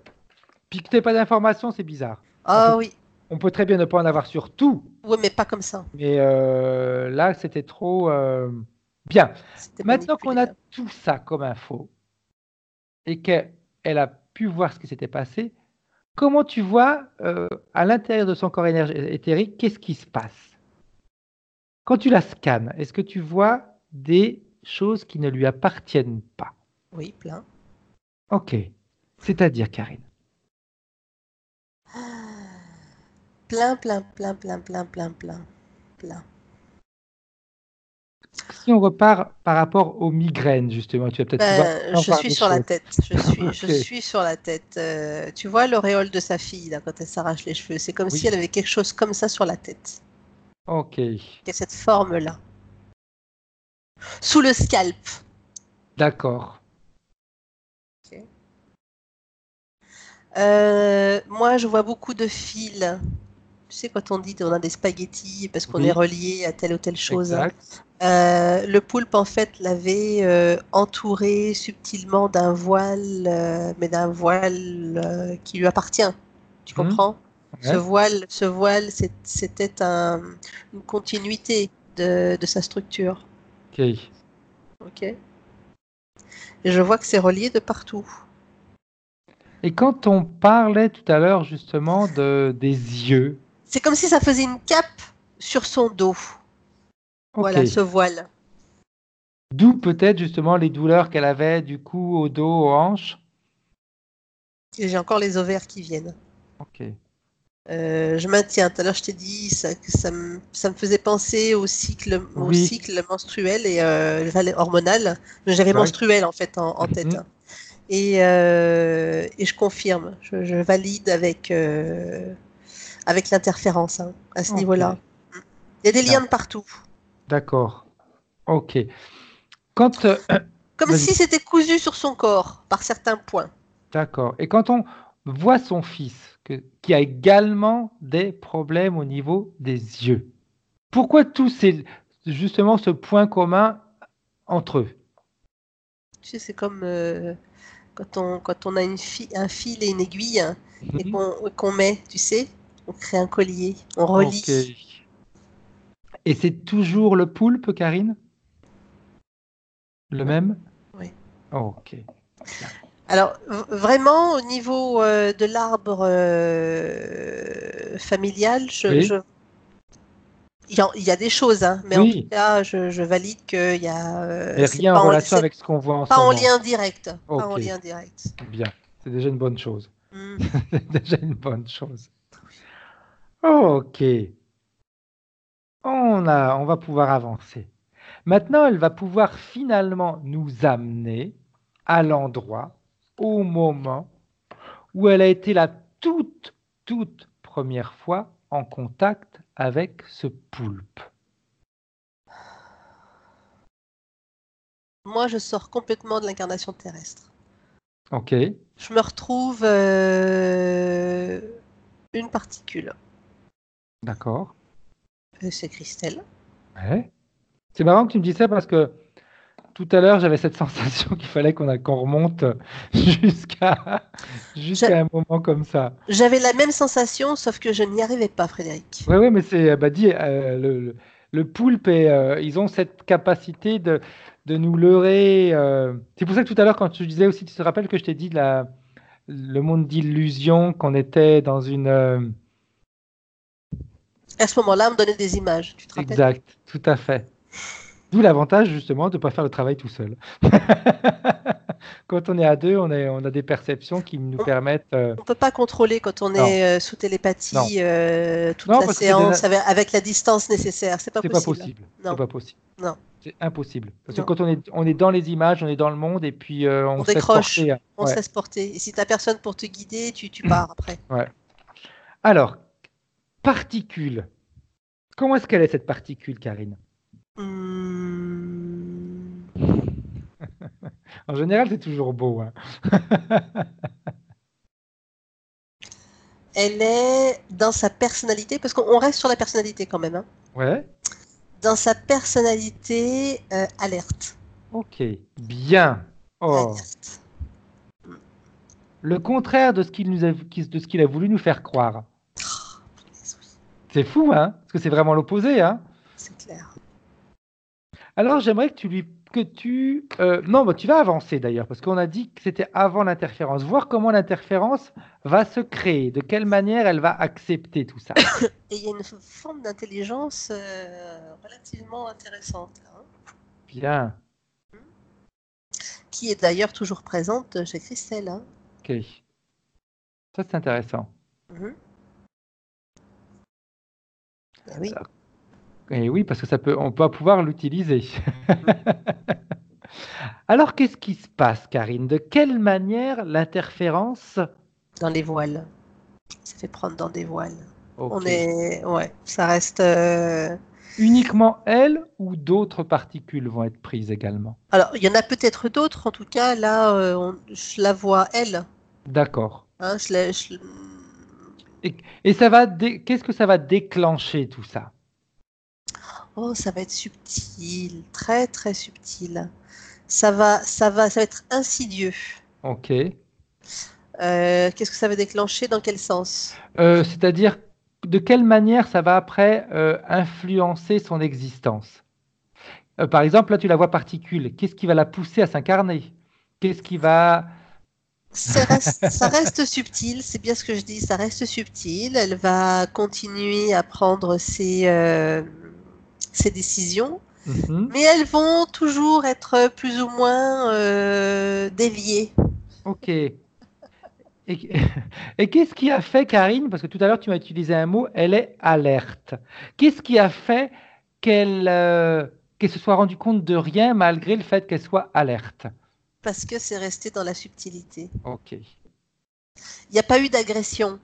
A: Puis que t'aies pas d'informations, c'est bizarre.
C: Ah oui.
A: On peut très bien ne pas en avoir sur tout,
C: Ouais, mais pas comme ça.
A: mais là, c'était trop bien.
C: C'était
A: Maintenant qu'on
C: manipulé.
A: a tout ça comme info et qu'elle a pu voir ce qui s'était passé, comment tu vois à l'intérieur de son corps éthérique, qu'est-ce qui se passe? Quand tu la scannes, est-ce que tu vois des choses qui ne lui appartiennent pas?
C: Oui, plein.
A: Ok. C'est-à-dire, Karine?
C: Plein, plein, plein, plein, plein, plein, plein, plein.
A: Si on repart par rapport aux migraines, justement, tu vas peut-être pouvoir
C: Ben,
A: en
C: je
A: voir
C: suis
A: des
C: sur la
A: choses.
C: tête. Je
A: Ok.
C: suis sur la tête. Tu vois l'auréole de sa fille, là, quand elle s'arrache les cheveux. C'est comme si
A: Oui.
C: elle avait quelque chose comme ça sur la tête.
A: Ok.
C: Il y a cette forme-là. Sous le scalp.
A: D'accord.
C: Ok. Moi, je vois beaucoup de fils. Tu sais, quand on dit qu'on a des spaghettis parce qu'on est
A: Oui.
C: relié à telle ou telle chose.
A: Exact.
C: Le poulpe, en fait, l'avait entouré subtilement d'un voile, mais d'un voile qui lui appartient. Tu
A: Mhm.
C: comprends?
A: Ouais.
C: Ce voile, c'était une continuité de sa structure.
A: Ok.
C: Ok? Et je vois que c'est relié de partout.
A: Et quand on parlait tout à l'heure, justement, des yeux,
C: C'est comme si ça faisait une cape sur son dos.
A: ok.
C: Voilà, ce voile.
A: D'où peut-être justement les douleurs qu'elle avait du cou au dos, aux hanches.
C: Et j'ai encore les ovaires qui viennent.
A: Ok.
C: Je maintiens. Tout à l'heure, je t'ai dit ça me faisait penser au
A: Oui.
C: cycle menstruel et hormonal. J'avais
A: Exact.
C: menstruel en fait en tête.
A: Mhm.
C: Hein. Et je confirme. Je valide avec l'interférence hein, à ce
A: Ok.
C: niveau-là. Il y a des
A: Bien.
C: liens de partout.
A: D'accord. Ok. Quand
C: Comme
A: vas-y.
C: si c'était cousu sur son corps par certains points.
A: D'accord. Et quand on voit son fils qui a également des problèmes au niveau des yeux, pourquoi tous ces justement ce point commun entre eux?
C: Tu sais, c'est comme quand on a un fil et une aiguille hein, et
A: Mhm.
C: qu'on met, tu sais, on crée un collier, on
A: Ok.
C: relie.
A: Et c'est toujours le poulpe, Karine? Le
C: Ouais,
A: même?
C: ouais.
A: Ok. Bien.
C: Alors, vraiment, au niveau de l'arbre familial,
A: Oui.
C: il y a des choses, hein, mais en tout
A: Oui.
C: cas, je valide que
A: Mais
C: c'est
A: rien en relation avec ce qu'on voit en ce
C: pas en
A: moment.
C: lien direct. Pas en
A: Ok.
C: lien direct.
A: Bien. C'est déjà une bonne chose.
C: Hmm.
A: C'est déjà une bonne chose. Ok. On va pouvoir avancer. Maintenant, elle va pouvoir finalement nous amener à l'endroit, au moment où elle a été la toute première fois en contact avec ce poulpe.
C: moi, je sors complètement de l'incarnation terrestre.
A: Ok,
C: Je me retrouve une particule.
A: d'accord.
C: C'est Christelle.
A: Ouais. C'est marrant que tu me dises ça parce que tout à l'heure, j'avais cette sensation qu'il fallait qu'on remonte jusqu'à
C: J'a-
A: jusqu'à un moment comme ça.
C: J'avais la même sensation, sauf que je n'y arrivais pas, Frédéric.
A: Oui, oui, mais c'est bah, dis, le poulpe, ils ont cette capacité de nous leurrer. C'est pour ça que tout à l'heure, quand tu disais aussi, tu te rappelles que je t'ai dit le monde d'illusion, qu'on était dans une...
C: À ce moment-là, on me donnait des images, tu te rappelles?
A: exact, tout à fait. D'où l'avantage justement de ne pas faire le travail tout seul. Quand on est à deux, on a des perceptions qui nous
C: On
A: permettent...
C: ne peut pas contrôler quand on
A: non,
C: est sous
A: non,
C: télépathie toute
A: non,
C: la
A: parce que c'est des...
C: séance avec la distance nécessaire. C'est pas
A: c'est pas
C: possible.
A: possible. C'est
C: Non,
A: pas possible.
C: non,
A: C'est impossible. Parce que
C: non.
A: quand on est dans les images, on est dans le monde et puis
C: On
A: on se laisse
C: décroche,
A: porter.
C: on se
A: Ouais,
C: laisse porter. Et si t'as personne pour te guider, tu pars après.
A: ouais. Alors, particule. Comment est-ce qu'elle est cette particule, Karine?
C: Hmm.
A: En général, c'est toujours beau, hein.
C: Elle est dans sa personnalité, parce qu'on reste sur la personnalité quand même, hein.
A: Ouais,
C: Dans sa personnalité alerte.
A: ok. Bien. Oh,
C: Alerte.
A: le contraire de ce de ce qu'il a voulu nous faire croire.
C: Oh, punaise, oui,
A: C'est fou, hein? Parce que c'est vraiment l'opposé, hein?
C: c'est clair.
A: Alors, j'aimerais non, bah, tu vas avancer d'ailleurs, parce qu'on a dit que c'était avant l'interférence. Voir comment l'interférence va se créer, de quelle manière elle va accepter tout ça.
C: Et il y a une forme d'intelligence relativement intéressante, hein,
A: Bien,
C: qui est d'ailleurs toujours présente chez Christelle, hein.
A: ok. Ça, c'est intéressant.
C: Mhm. Ah oui.
A: Et oui, parce que on peut pouvoir l'utiliser. Alors, qu'est-ce qui se passe, Karine? De quelle manière l'interférence...
C: Dans les voiles. Ça fait prendre dans des voiles. On
A: Ok.
C: est. Ouais, ça reste.
A: Uniquement elle ou d'autres particules vont être prises également?
C: Alors, il y en a peut-être d'autres, en tout cas, là, je la vois, elle.
A: D'accord.
C: Hein,
A: Et qu'est-ce que ça va déclencher tout ça?
C: Oh, ça va être subtil, très très subtil. Ça va être insidieux.
A: Ok.
C: Qu'est-ce que ça va déclencher? Dans quel sens?
A: C'est-à-dire, de quelle manière ça va après influencer son existence? Par exemple, là, tu la vois particule. Qu'est-ce qui va la pousser à s'incarner? Qu'est-ce qui va...
C: Ça reste subtil, c'est bien ce que je dis, ça reste subtil. Elle va continuer à prendre ses décisions,
A: Mhm.
C: mais elles vont toujours être plus ou moins déviées.
A: Ok. Et qu'est-ce qui a fait, Karine, parce que tout à l'heure tu m'as utilisé un mot, elle est alerte. Qu'est-ce qui a fait qu'elle se soit rendue compte de rien malgré le fait qu'elle soit alerte?
C: Parce que c'est resté dans la subtilité.
A: Ok,
C: Il n'y a pas eu d'agression.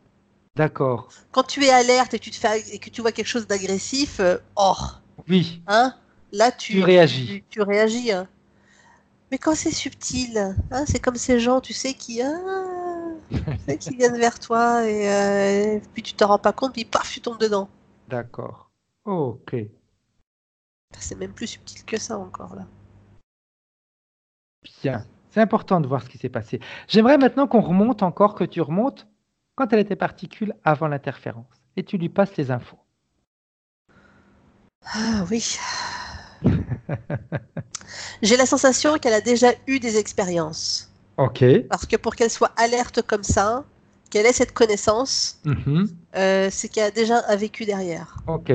A: d'accord.
C: Quand tu es alerte et que tu vois quelque chose d'agressif,
A: Oui,
C: hein, là
A: tu réagis.
C: tu réagis, hein. Mais quand c'est subtil, hein, c'est comme ces gens, tu sais, qui viennent vers toi et puis tu t'en rends pas compte, puis paf, tu tombes dedans.
A: D'accord. Ok,
C: C'est même plus subtil que ça encore là.
A: bien. C'est important de voir ce qui s'est passé. J'aimerais maintenant qu'on remonte encore, que tu remontes quand elle était particule avant l'interférence. Et tu lui passes les infos.
C: Ah oui. J'ai la sensation qu'elle a déjà eu des expériences.
A: Ok.
C: Parce que pour qu'elle soit alerte comme ça, qu'elle ait cette connaissance,
A: Mhm.
C: c'est qu'elle a déjà un vécu derrière.
A: Ok.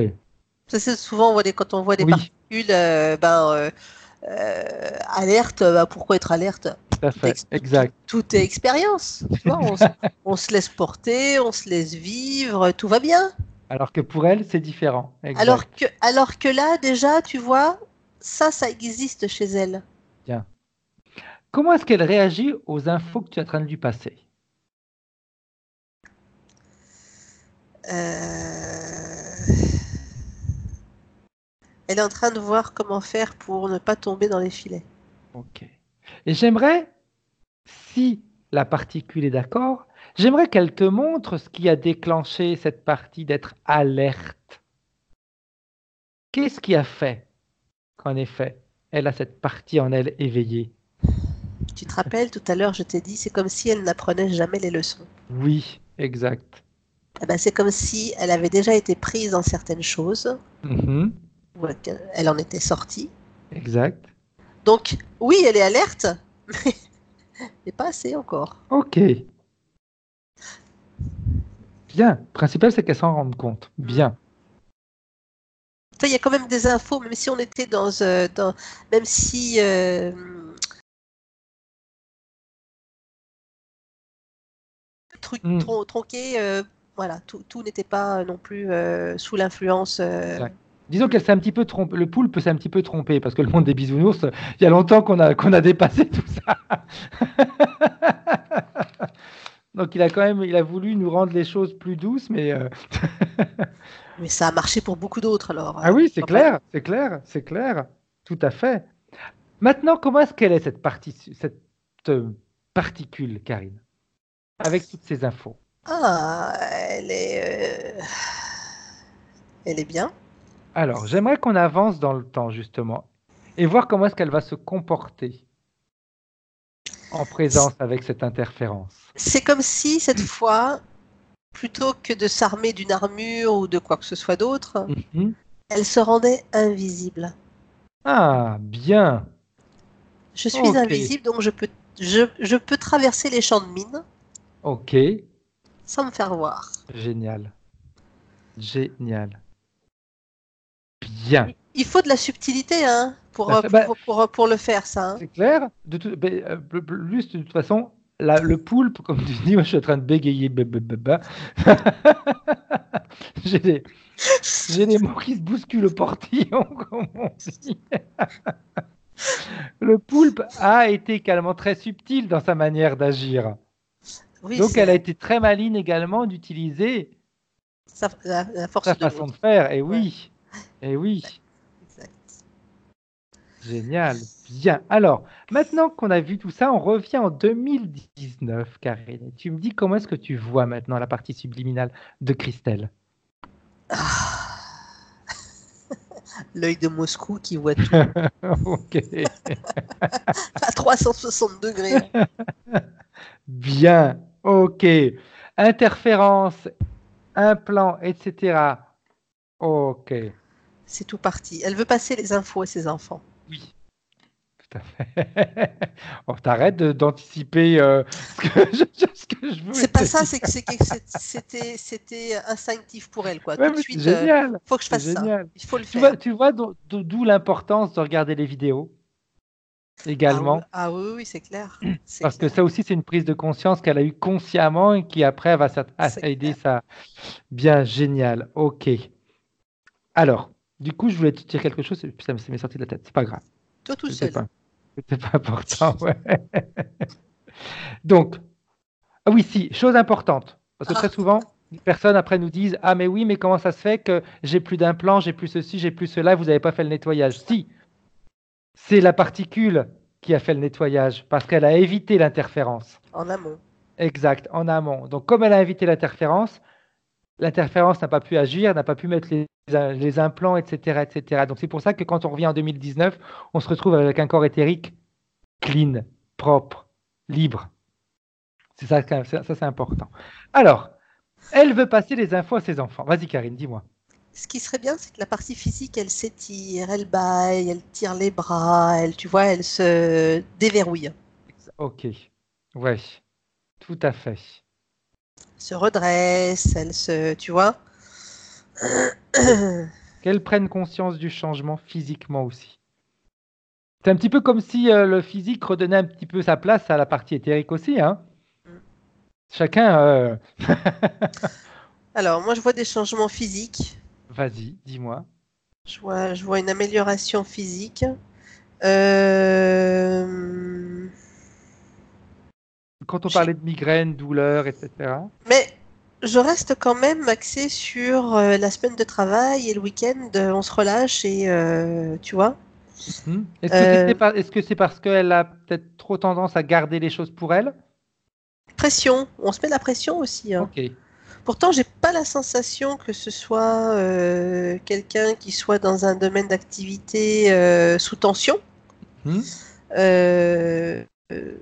C: Ça, c'est souvent quand on voit des
A: Oui,
C: particules, alerte, pourquoi être alerte?
A: tout à fait. Exact.
C: Tout est expérience. Tu vois, on se laisse porter, on se laisse vivre, tout va bien.
A: Alors que pour elle, c'est différent. Exact.
C: Alors que là, déjà, tu vois, ça existe chez elle.
A: Bien. Comment est-ce qu'elle réagit aux infos que tu es en train de lui passer?
C: Euh, Elle est en train de voir comment faire pour ne pas tomber dans les filets.
A: Ok. Et j'aimerais, si la particule est d'accord, j'aimerais qu'elle te montre ce qui a déclenché cette partie d'être alerte. Qu'est-ce qui a fait qu'en effet, elle a cette partie en elle éveillée?
C: Tu te rappelles, tout à l'heure, je t'ai dit, c'est comme si elle n'apprenait jamais les leçons.
A: Oui, exact.
C: Eh ben, c'est comme si elle avait déjà été prise dans certaines choses,
A: Mhm,
C: ou elle en était sortie.
A: exact.
C: Donc, oui, elle est alerte, mais pas assez encore.
A: Ok. Bien. Le principal, c'est qu'elle s'en rende compte. Bien.
C: Il y a quand même des infos, même si on était même si truc
A: Mm,
C: tronqué, voilà, tout n'était pas non plus sous l'influence.
A: exact. Disons qu'elle s'est un petit peu trompée. Le poulpe s'est un petit peu trompé parce que le monde des bisounours, il y a longtemps qu'on a dépassé tout ça. Donc il a voulu nous rendre les choses plus douces, mais
C: Mais ça a marché pour beaucoup d'autres, alors.
A: ah oui, c'est
C: Quand même.
A: clair, c'est clair, c'est clair, tout à fait. Maintenant, comment est-ce qu'elle est cette euh, particule, Karine, avec toutes ces infos?
C: Ah, elle est bien.
A: Alors, j'aimerais qu'on avance dans le temps, justement, et voir comment est-ce qu'elle va se comporter en présence avec cette interférence.
C: C'est comme si cette fois, plutôt que de s'armer d'une armure ou de quoi que ce soit d'autre,
A: Mhm.
C: elle se rendait invisible.
A: Ah, bien.
C: Je suis
A: Ok,
C: invisible, donc je peux traverser les champs de mine
A: ok.
C: sans me faire voir.
A: Génial, génial. Bien.
C: Il faut de la subtilité, hein,
A: Tout à fait. Bah,
C: pour le faire, ça. Hein.
A: c'est clair. Juste de toute façon, le poulpe, comme tu dis, moi je suis en train de bégayer. J'ai des, j'ai des mots qui se bousculent au portillon, comme on dit. Le poulpe a été également très subtil dans sa manière d'agir.
C: Oui,
A: Donc, elle a été très maline également d'utiliser
C: la
A: sa
C: force de
A: façon de
C: l'autre.
A: faire.
C: Ouais,
A: Et oui,
C: exact.
A: génial. Bien. Alors, maintenant qu'on a vu tout ça, on revient en 2019, Karine. Et tu me dis comment est-ce que tu vois maintenant la partie subliminale de Christelle?
C: Ah, l'œil de Moscou qui voit tout
A: Ok.
C: à 360 degrés. Hein.
A: Bien. Ok. Interférence, implant, etc. Ok.
C: C'est tout parti. Elle veut passer les infos à ses enfants.
A: Oui, tout à fait. Oh, t'arrêtes d'anticiper ce que je voulais
C: C'est
A: te
C: pas ça,
A: dire.
C: c'était instinctif pour elle, quoi.
A: Ouais,
C: Tout de
A: mais c'est
C: suite,
A: génial.
C: faut que je
A: C'est
C: fasse ça.
A: génial.
C: Il faut le faire.
A: Tu vois d'où l'importance de regarder les vidéos également.
C: Ah oui, oui, c'est clair. C'est
A: Parce que
C: clair.
A: ça aussi, c'est une prise de conscience qu'elle a eue consciemment et qui après va
C: C'est
A: aider
C: clair.
A: ça. Bien, génial. Ok. Alors, du coup, je voulais te dire quelque chose, et puis ça m'est sorti de la tête. C'est pas grave.
C: Toi tout
A: C'était
C: seul.
A: pas, c'était pas important. Ouais. Donc, ah oui, si, chose importante. Parce que très
C: Ah,
A: souvent, les personnes après nous disent: ah, mais oui, mais comment ça se fait que j'ai plus d'implant, j'ai plus ceci, j'ai plus cela, vous n'avez pas fait le nettoyage? Si, c'est la particule qui a fait le nettoyage parce qu'elle a évité l'interférence.
C: en amont.
A: Exact, en amont. Donc, comme elle a évité l'interférence n'a pas pu agir, n'a pas pu mettre les implants, etc., etc. Donc, c'est pour ça que quand on revient en 2019, on se retrouve avec un corps éthérique clean, propre, libre. C'est ça, ça c'est important. Alors, elle veut passer les infos à ses enfants. Vas-y, Karine, dis-moi.
C: Ce qui serait bien, c'est que la partie physique, elle s'étire, elle baille, elle tire les bras, tu vois, elle se déverrouille,
A: Ok. Ouais, tout à fait.
C: se redresse, tu vois.
A: Qu'elle prenne conscience du changement physiquement aussi. C'est un petit peu comme si le physique redonnait un petit peu sa place à la partie éthérique aussi, hein. Chacun.
C: Alors, moi, je vois des changements physiques.
A: Vas-y, dis-moi.
C: Je vois une amélioration physique. Euh,
A: Quand on
C: j'ai-
A: parlait de migraine, douleur, etc.
C: Mais je reste quand même axée sur la semaine de travail et le week-end, on se relâche et tu vois. Euh,
A: Est-ce que c'est parce qu'elle a peut-être trop tendance à garder les choses pour elle?
C: Pression, on se met de la pression aussi, hein.
A: Ok.
C: Pourtant, j'ai pas la sensation que ce soit quelqu'un qui soit dans un domaine d'activité sous tension.
A: Hmm,
C: Euh, euh,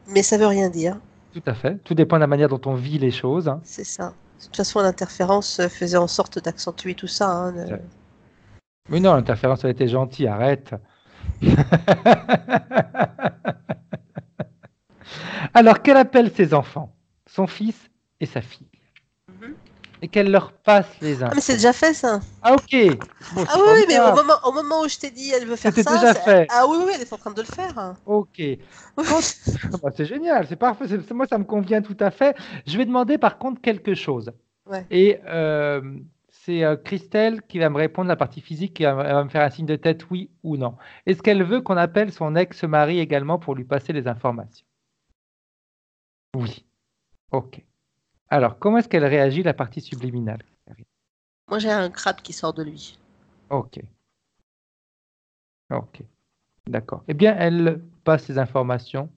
C: mais ça veut rien dire,
A: tout à fait. Tout dépend de la manière dont on vit les choses, hein.
C: c'est ça. De toute façon, l'interférence faisait en sorte d'accentuer tout ça, hein.
A: Mais non, l'interférence a été gentille, arrête. Alors, qu'elle appelle ses enfants, son fils et sa fille,
C: Mhm.
A: et qu'elle leur passe les
C: Ah, mais c'est
A: infos.
C: déjà fait ça.
A: Ah, ok. Bon,
C: Ah
A: c'est
C: oui, oui, mais
A: formidable.
C: au moment où je t'ai dit elle veut faire
A: C'était
C: ça,
A: déjà fait.
C: ah oui, oui, elle est en train de le faire.
A: Ok. Quand... Bah, c'est génial, c'est parfait. Moi, ça me convient tout à fait. Je vais demander par contre quelque chose.
C: Ouais.
A: Et c'est Christelle qui va me répondre la partie physique, elle va me faire un signe de tête oui ou non. Est-ce qu'elle veut qu'on appelle son ex-mari également pour lui passer les informations? Oui. Ok. Alors, comment est-ce qu'elle réagit la partie subliminale?
C: Moi, j'ai un crabe qui sort de lui.
A: Ok. Ok. D'accord. Eh bien, elle passe les informations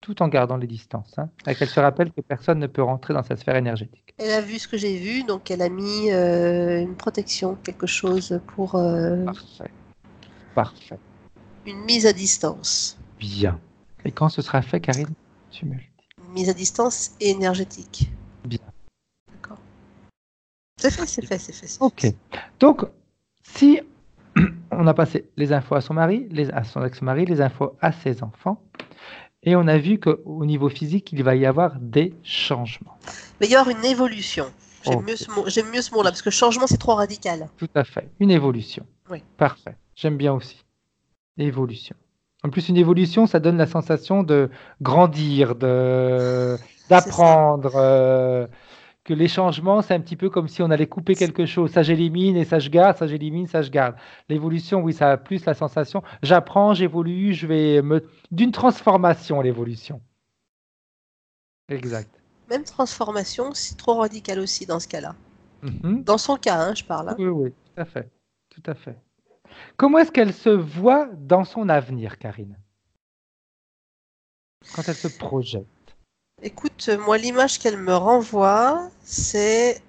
A: tout en gardant les distances, hein, et qu'elle se rappelle que personne ne peut rentrer dans sa sphère énergétique.
C: Elle a vu ce que j'ai vu, donc elle a mis une protection, quelque chose pour
A: Parfait. Parfait.
C: une mise à distance.
A: Bien. Et quand ce sera fait, Karine, tu me le dis.
C: Une mise à distance énergétique.
A: Bien.
C: D'accord. C'est fait, c'est fait, c'est fait, c'est
A: Ok.
C: fait.
A: Donc, si on a passé les infos à son mari, à son ex-mari, les infos à ses enfants, et on a vu qu'au niveau physique, il va y avoir des changements.
C: Mais il y aura une évolution.
A: Ok.
C: J'aime mieux ce mot-là, parce que changement, c'est trop radical.
A: Tout à fait. Une évolution.
C: Oui.
A: Parfait. J'aime bien aussi. Évolution. En plus, une évolution, ça donne la sensation de grandir,
C: C'est ça.
A: d'apprendre, que les changements, c'est un petit peu comme si on allait couper quelque chose. Ça, j'élimine et ça, je garde, ça, j'élimine, ça, je garde. L'évolution, oui, ça a plus la sensation. J'apprends, j'évolue, d'une transformation, l'évolution. Exact.
C: Même transformation, c'est trop radical aussi dans ce cas-là.
A: Mhm.
C: Dans son cas, hein, je parle. Hein.
A: Oui, oui, tout à fait. Tout à fait. Comment est-ce qu'elle se voit dans son avenir, Karine, quand elle se projette?
C: Écoute, moi, l'image qu'elle me renvoie, c'est...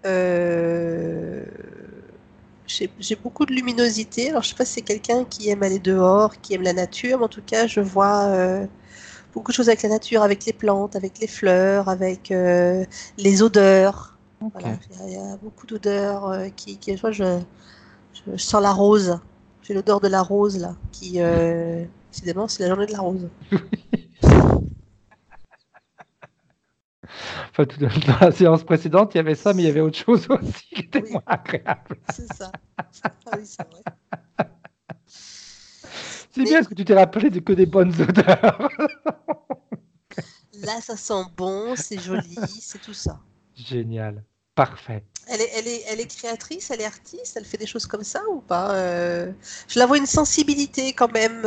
C: j'ai beaucoup de luminosité. Alors, je sais pas si c'est quelqu'un qui aime aller dehors, qui aime la nature, mais en tout cas, je vois beaucoup de choses avec la nature, avec les plantes, avec les fleurs, avec les odeurs.
A: Ok.
C: Voilà, il y a beaucoup d'odeurs je vois, je sens la rose. J'ai l'odeur de la rose, là, qui, décidément, c'est la journée de la rose.
A: Enfin, dans la séance précédente, il y avait ça, mais il y avait autre chose aussi qui était
C: Oui,
A: moins agréable.
C: c'est ça. Ah oui, c'est vrai.
A: C'est
C: Mais
A: bien parce que tu t'es rappelé que des bonnes odeurs.
C: là, ça sent bon, c'est joli, c'est tout ça.
A: Génial. Parfait.
C: Elle est créatrice, elle est artiste, elle fait des choses comme ça ou pas Je la vois une sensibilité quand même.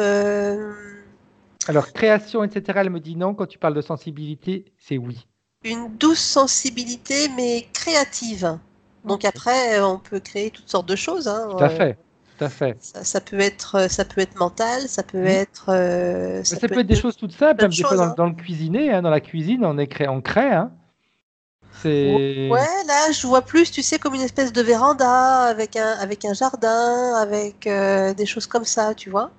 A: Alors, création, etc., elle me dit non. Quand tu parles de sensibilité, c'est oui.
C: Une douce sensibilité, mais créative. Donc
A: Ok.
C: après, on peut créer toutes sortes de choses. Hein.
A: Tout à fait. Tout à fait.
C: Ça peut être mental,
A: Hmm. Mais
C: ça
A: ça
C: peut
A: peut
C: être
A: être des choses toutes simples,
C: plein de
A: même des fois
C: choses. Hein.
A: dans le cuisiner. Hein, dans la cuisine, on crée. Hein. C'est...
C: Ouais, là, je vois plus, tu sais, comme une espèce de véranda avec un jardin, avec des choses comme ça, tu vois.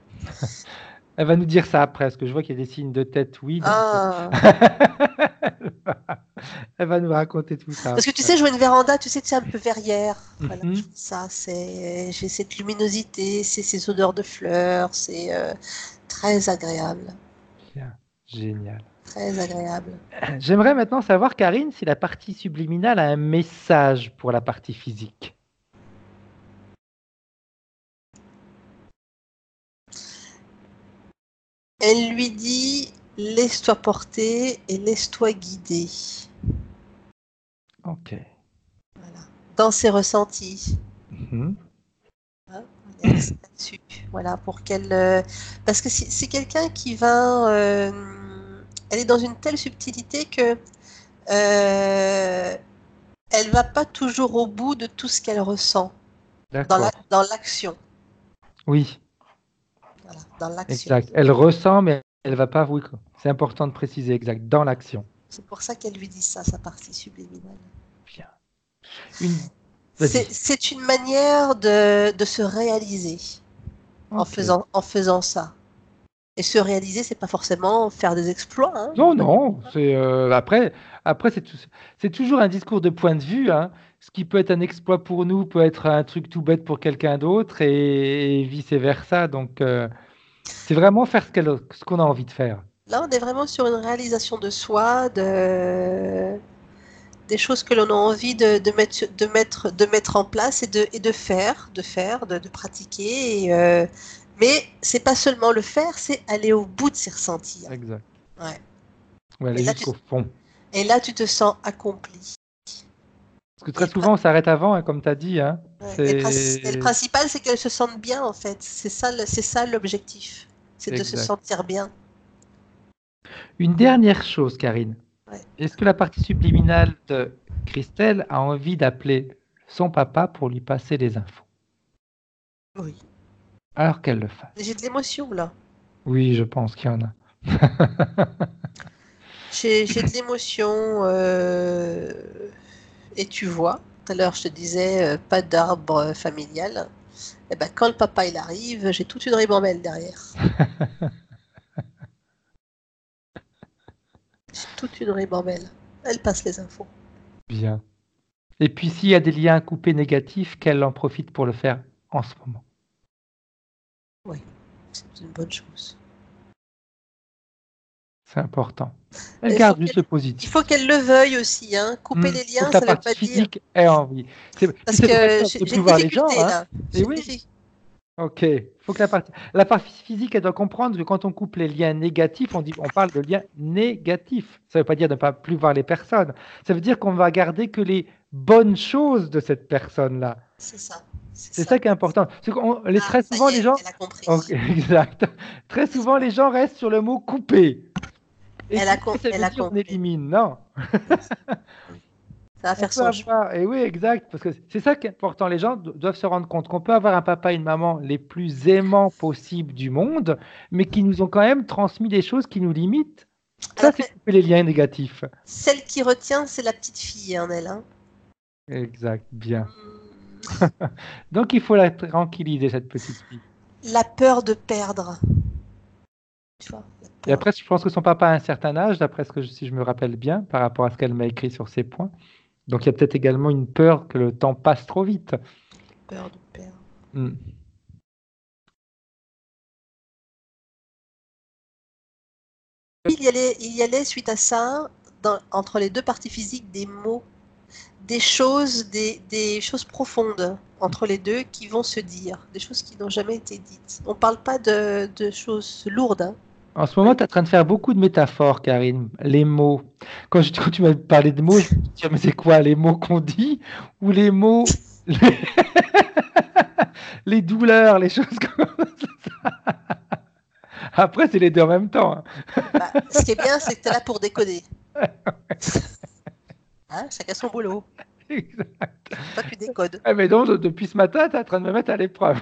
A: Elle va nous dire ça après, parce que je vois qu'il y a des signes de tête, oui. Donc,
C: Ah.
A: elle va nous raconter tout ça
C: Parce que tu
A: après.
C: sais, je vois une véranda, tu sais, c'est un peu verrière. Voilà, je
A: Mhm.
C: vois ça, j'ai cette luminosité, c'est ces odeurs de fleurs, c'est très agréable,
A: Bien. Génial.
C: très agréable.
A: J'aimerais maintenant savoir, Karine, si la partie subliminale a un message pour la partie physique.
C: Elle lui dit, laisse-toi porter et laisse-toi guider.
A: Ok.
C: Voilà. Dans ses ressentis.
A: Mhm.
C: Hein, on est axé là-dessus. Voilà, pour qu'elle. Parce que c'est quelqu'un qui va. Elle est dans une telle subtilité que elle va pas toujours au bout de tout ce qu'elle ressent
A: D'accord.
C: dans l'action.
A: Oui.
C: Voilà, dans l'action.
A: Exact. Elle ressent, mais elle va pas avouer. C'est important de préciser, exact, dans l'action.
C: C'est pour ça qu'elle lui dit ça, sa partie subliminale.
A: Bien. Vas-y.
C: C'est une manière de se réaliser en
A: Ok.
C: faisant ça. Et se réaliser, c'est pas forcément faire des exploits. Hein.
A: Non. Après, c'est toujours un discours de point de vue. Hein. Ce qui peut être un exploit pour nous peut être un truc tout bête pour quelqu'un d'autre et vice-versa. Donc, c'est vraiment faire ce qu'on a envie de faire.
C: Là, on est vraiment sur une réalisation de soi, des choses que l'on a envie de mettre en place et de faire, de pratiquer. Mais c'est pas seulement le faire, c'est aller au bout de ses ressentis.
A: Exact.
C: Ouais.
A: Ouais, aller
C: Et là,
A: jusqu'au fond.
C: Et là, tu te sens accompli.
A: Parce que très souvent, on s'arrête avant, hein, comme tu as dit. Hein.
C: Ouais. Et le principal, c'est qu'elles se sentent bien, en fait. C'est ça l'objectif. C'est de se
A: Exact.
C: sentir bien.
A: Une dernière chose, Karine.
C: Ouais.
A: Est-ce que la partie subliminale de Christelle a envie d'appeler son papa pour lui passer les infos?
C: Oui.
A: Alors qu'elle le fasse.
C: J'ai de l'émotion, là.
A: Oui, je pense qu'il y en a.
C: J'ai de l'émotion. Et tu vois, tout à l'heure, je te disais, pas d'arbre familial. Et ben, quand le papa il arrive, j'ai toute une ribambelle derrière. J'ai toute une ribambelle. Elle passe les infos.
A: Bien. Et puis, s'il y a des liens coupés négatifs, qu'elle en profite pour le faire en ce moment.
C: Oui, c'est une bonne chose.
A: C'est important. Elle garde juste le
C: Il
A: positif.
C: faut qu'elle le veuille aussi. Hein. Couper les liens,
A: faut que
C: ça
A: la
C: ne veut
A: partie
C: pas dire.
A: physique ait envie.
C: Parce
A: c'est
C: que
A: de
C: j'ai
A: plus
C: une
A: voir les gens.
C: difficulté
A: Hein.
C: là.
A: Et oui. Ok. Faut que la partie physique, elle doit comprendre que quand on coupe les liens négatifs, on parle de liens négatifs. Ça ne veut pas dire de ne pas plus voir les personnes. Ça veut dire qu'on va garder que les bonnes choses de cette personne-là.
C: C'est ça.
A: C'est ça qui est important. Très souvent, les gens.
C: Elle a compris.
A: Exact. Très souvent, les gens restent sur le mot couper. Et
C: Elle a
A: couper, ça veut dire on
C: compris.
A: élimine. Non.
C: Ça va faire son choix.
A: Et oui, exact. Parce que c'est ça qui est important. Les gens doivent se rendre compte qu'on peut avoir un papa et une maman les plus aimants possibles du monde, mais qui nous ont quand même transmis des choses qui nous limitent. Ça, c'est couper les liens négatifs.
C: Celle qui retient, c'est la petite fille, elle. Hein.
A: Exact. Bien. Donc, il faut la tranquilliser, cette petite fille.
C: La peur de perdre. Tu vois,
A: et après, je pense que son papa a un certain âge, d'après si je me rappelle bien, par rapport à ce qu'elle m'a écrit sur ces points. Donc, il y a peut-être également une peur que le temps passe trop vite.
C: Peur de perdre. Il y allait suite à ça, entre les deux parties physiques, des mots, des choses profondes entre les deux qui vont se dire, des choses qui n'ont jamais été dites. On ne parle pas de choses lourdes. Hein.
A: En ce moment, tu es en train de faire beaucoup de métaphores, Karine. Les mots. Quand tu m'as parlé de mots, je me dis, mais c'est quoi les mots qu'on dit ou les mots, les douleurs, les choses comme ça. Après, c'est les deux en même temps. Hein.
C: Bah, ce qui est bien, c'est que tu es là pour décoder. Hein, chacun son boulot.
A: Exact.
C: Toi, tu décodes.
A: Mais donc, depuis ce matin, tu es en train de me mettre à l'épreuve.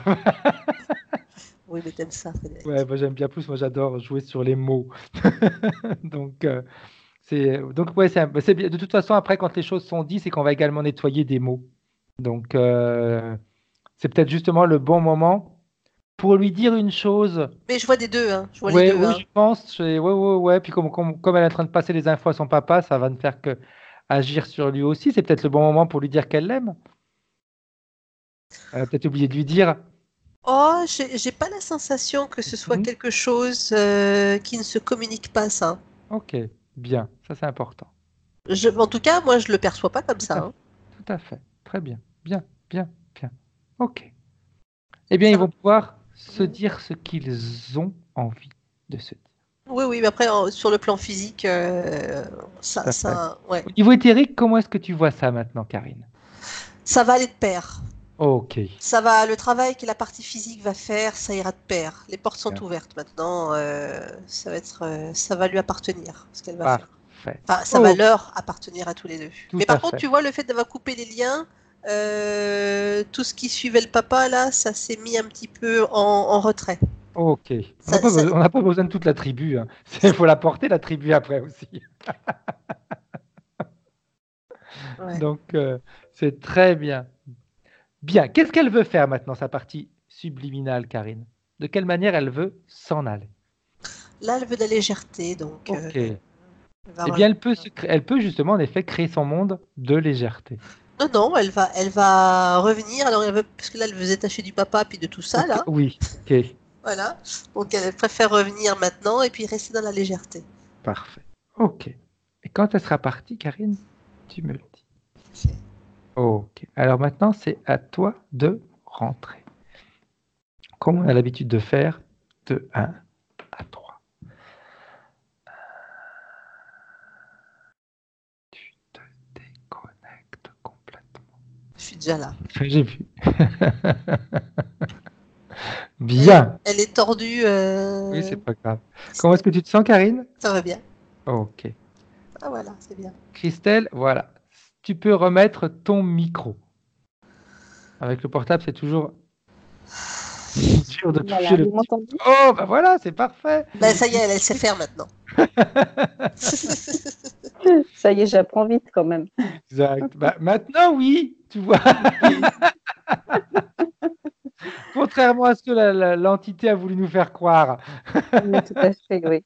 C: Oui, mais t'aimes ça, Frédéric.
A: Ouais, moi j'aime bien plus. Moi, j'adore jouer sur les mots. Donc, ouais, c'est bien. De toute façon, après, quand les choses sont dites, c'est qu'on va également nettoyer des mots. Donc, c'est peut-être justement le bon moment pour lui dire une chose.
C: Mais je vois des deux, hein. Je vois
A: Ouais,
C: les deux.
A: oui,
C: hein.
A: je pense. Ouais. Puis comme elle est en train de passer les infos à son papa, ça va ne faire que agir sur lui aussi. C'est peut-être le bon moment pour lui dire qu'elle l'aime. Elle a peut-être oublié de lui dire.
C: Oh, j'ai pas la sensation que ce soit quelque chose qui ne se communique pas, ça.
A: Ok, bien. Ça, c'est important.
C: En tout cas, moi, je le perçois pas comme ça. Hein.
A: Tout à fait. Très bien. Bien. Ok. Eh bien, ils vont pouvoir se dire ce qu'ils ont envie de se dire.
C: Oui, mais après, sur le plan physique, ouais.
A: Au niveau éthérique, comment est-ce que tu vois ça maintenant, Karine?
C: Ça va aller de pair.
A: Ok.
C: Le travail que la partie physique va faire, ça ira de pair. Les portes sont ouvertes maintenant. Ça va lui appartenir, ce qu'elle va faire. Enfin, ça va leur appartenir à tous les deux. Mais par contre, tu vois, le fait d'avoir coupé les liens, tout ce qui suivait le papa, là, ça s'est mis un petit peu en retrait
A: Ok.
C: Ça-
A: On n'a pas besoin de toute la tribu. Il faut la porter, la tribu, après aussi.
C: ouais.
A: Donc, c'est très bien. Bien. Qu'est-ce qu'elle veut faire maintenant, sa partie subliminale, Karine? De quelle manière elle veut s'en aller?
C: Là, elle veut de la légèreté, donc
A: Ok.
C: elle va
A: Eh bien,
C: revenir.
A: elle peut justement, en effet, créer son monde de légèreté.
C: Non, non, elle va revenir. Alors, parce que là, elle veut se détacher du papa puis de tout ça,
A: Ok.
C: là.
A: Oui. Ok.
C: Voilà. Donc, elle préfère revenir maintenant et puis rester dans la légèreté.
A: Parfait. Ok. Et quand elle sera partie, Karine, tu me le dis. Ok. Alors maintenant, c'est à toi de rentrer. Comme on a l'habitude de faire, de 1 à 3. Tu te déconnectes complètement.
C: Je suis déjà là.
A: J'ai vu.
C: Elle est,
A: Bien.
C: elle est tordue.
A: Oui, c'est pas grave. Comment est-ce que tu te sens, Karine?
C: Ça va bien.
A: Ok.
C: Ah, voilà, c'est bien.
A: Christelle, voilà. Tu peux remettre ton micro. Avec le portable, c'est toujours dur de toucher
B: Voilà,
A: le
B: vous
A: petit.
B: m'entendez?
A: Oh, bah voilà, c'est parfait.
C: Ben, ça y est, elle sait faire maintenant.
B: Ça y est, j'apprends vite quand même.
A: Exact. Bah, maintenant, oui, tu vois. Contrairement à ce que l'entité a voulu nous faire croire.
B: Oui, tout à fait, oui.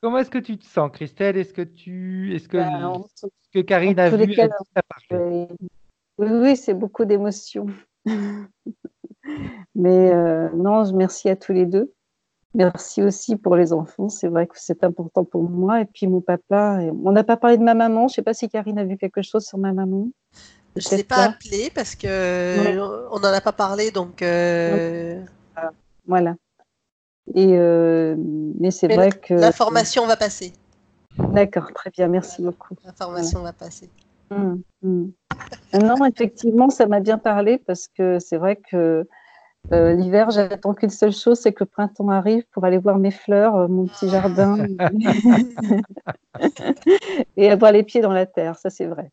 A: Comment est-ce que tu te sens, Christelle? Est-ce que
B: Ben,
A: ce que
B: en
A: Karine a
B: tous les
A: vu,
B: cas,
A: t'a parlé?
B: oui, oui, oui, c'est beaucoup d'émotions. Mais non, merci à tous les deux. Merci aussi pour les enfants. C'est vrai que c'est important pour moi. Et puis mon papa. On n'a pas parlé de ma maman. Je ne sais pas si Karine a vu quelque chose sur ma maman.
C: Je ne l'ai
B: Peut-être
C: pas
B: pas.
C: appelée parce que
B: Oui.
C: on n'en a pas parlé, donc.
B: Voilà. Et, mais c'est
C: Mais
B: vrai que.
C: l'information va passer.
B: D'accord, très bien. Merci
C: Voilà.
B: beaucoup. Voilà.
C: L'information va passer.
B: Mm. Non, effectivement, ça m'a bien parlé parce que c'est vrai que l'hiver, j'attends qu'une seule chose, c'est que le printemps arrive pour aller voir mes fleurs, mon petit jardin et avoir les pieds dans la terre, ça c'est vrai.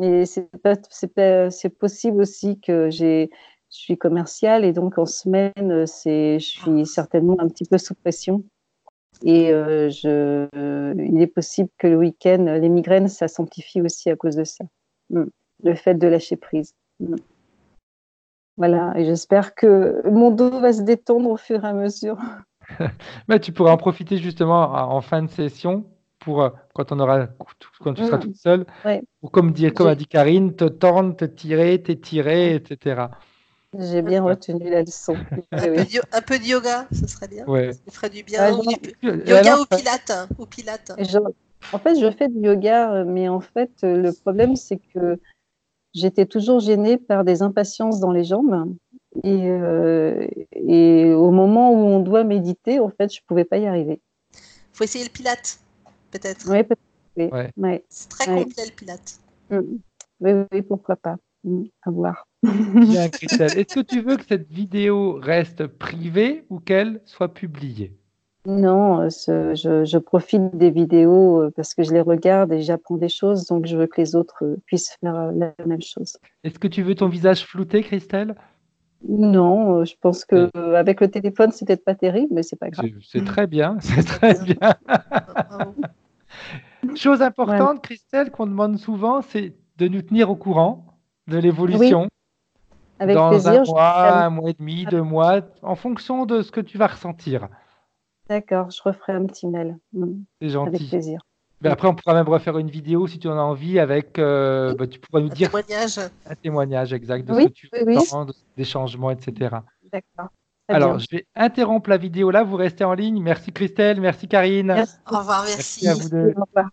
B: Et c'est possible aussi que je suis commerciale et donc en semaine, je suis certainement un petit peu sous pression. Et il est possible que le week-end, les migraines, ça s'amplifie aussi à cause de ça. Le fait de lâcher prise. Voilà, et j'espère que mon dos va se détendre au fur et à mesure.
A: Mais tu pourras en profiter justement en fin de session pour quand tu seras toute seule,
B: Ouais.
A: pour comme a dit Karine, te tendre, te tirer, t'étirer, etc.
B: J'ai bien retenu la leçon. Oui.
C: Un peu de yoga, ce serait bien.
A: Ouais.
C: Ça ferait du
B: Ah,
C: bien. Yoga
A: Alors,
C: ou pilates. Ou pilates.
B: en fait, je fais du yoga, mais en fait, le problème, c'est que j'étais toujours gênée par des impatiences dans les jambes. Et au moment où on doit méditer, en fait, je ne pouvais pas y arriver.
C: Il faut essayer le pilates, peut-être.
B: Oui, peut-être. Oui.
A: ouais.
B: Ouais.
C: C'est très
B: Ouais.
C: complet, le pilates.
B: Oui, oui, pourquoi pas. À voir.
A: Bien, Christelle. Est-ce que tu veux que cette vidéo reste privée ou qu'elle soit publiée?
B: Non, je profite des vidéos parce que je les regarde et j'apprends des choses, donc je veux que les autres puissent faire la même chose.
A: Est-ce que tu veux ton visage flouté, Christelle?
B: Non, je pense que avec le téléphone, c'est peut-être pas terrible, mais c'est pas grave.
A: C'est très bien, c'est très bien.
C: Bravo.
A: Chose
B: Voilà.
A: importante, Christelle, qu'on demande souvent, c'est de nous tenir au courant de
B: Oui,
A: l'évolution
B: avec
A: dans
B: plaisir.
A: un mois et demi, 2 mois, en fonction de ce que tu vas ressentir.
B: D'accord, je referai un petit mail.
A: C'est
B: Avec
A: gentil.
B: plaisir.
A: Mais après, on pourra même refaire une vidéo si tu en as envie avec, tu pourras nous
C: Un
A: dire
C: témoignage.
A: un témoignage exact de ce
B: Oui,
A: que tu
B: oui, oui.
A: ressens, des changements, etc.
B: D'accord. Très
A: Alors,
B: bien.
A: je vais interrompre la vidéo là, vous restez en ligne. Merci Christelle, merci Karine.
B: Merci.
C: Au revoir,
A: Merci à
C: merci.
A: vous deux.
B: Au revoir.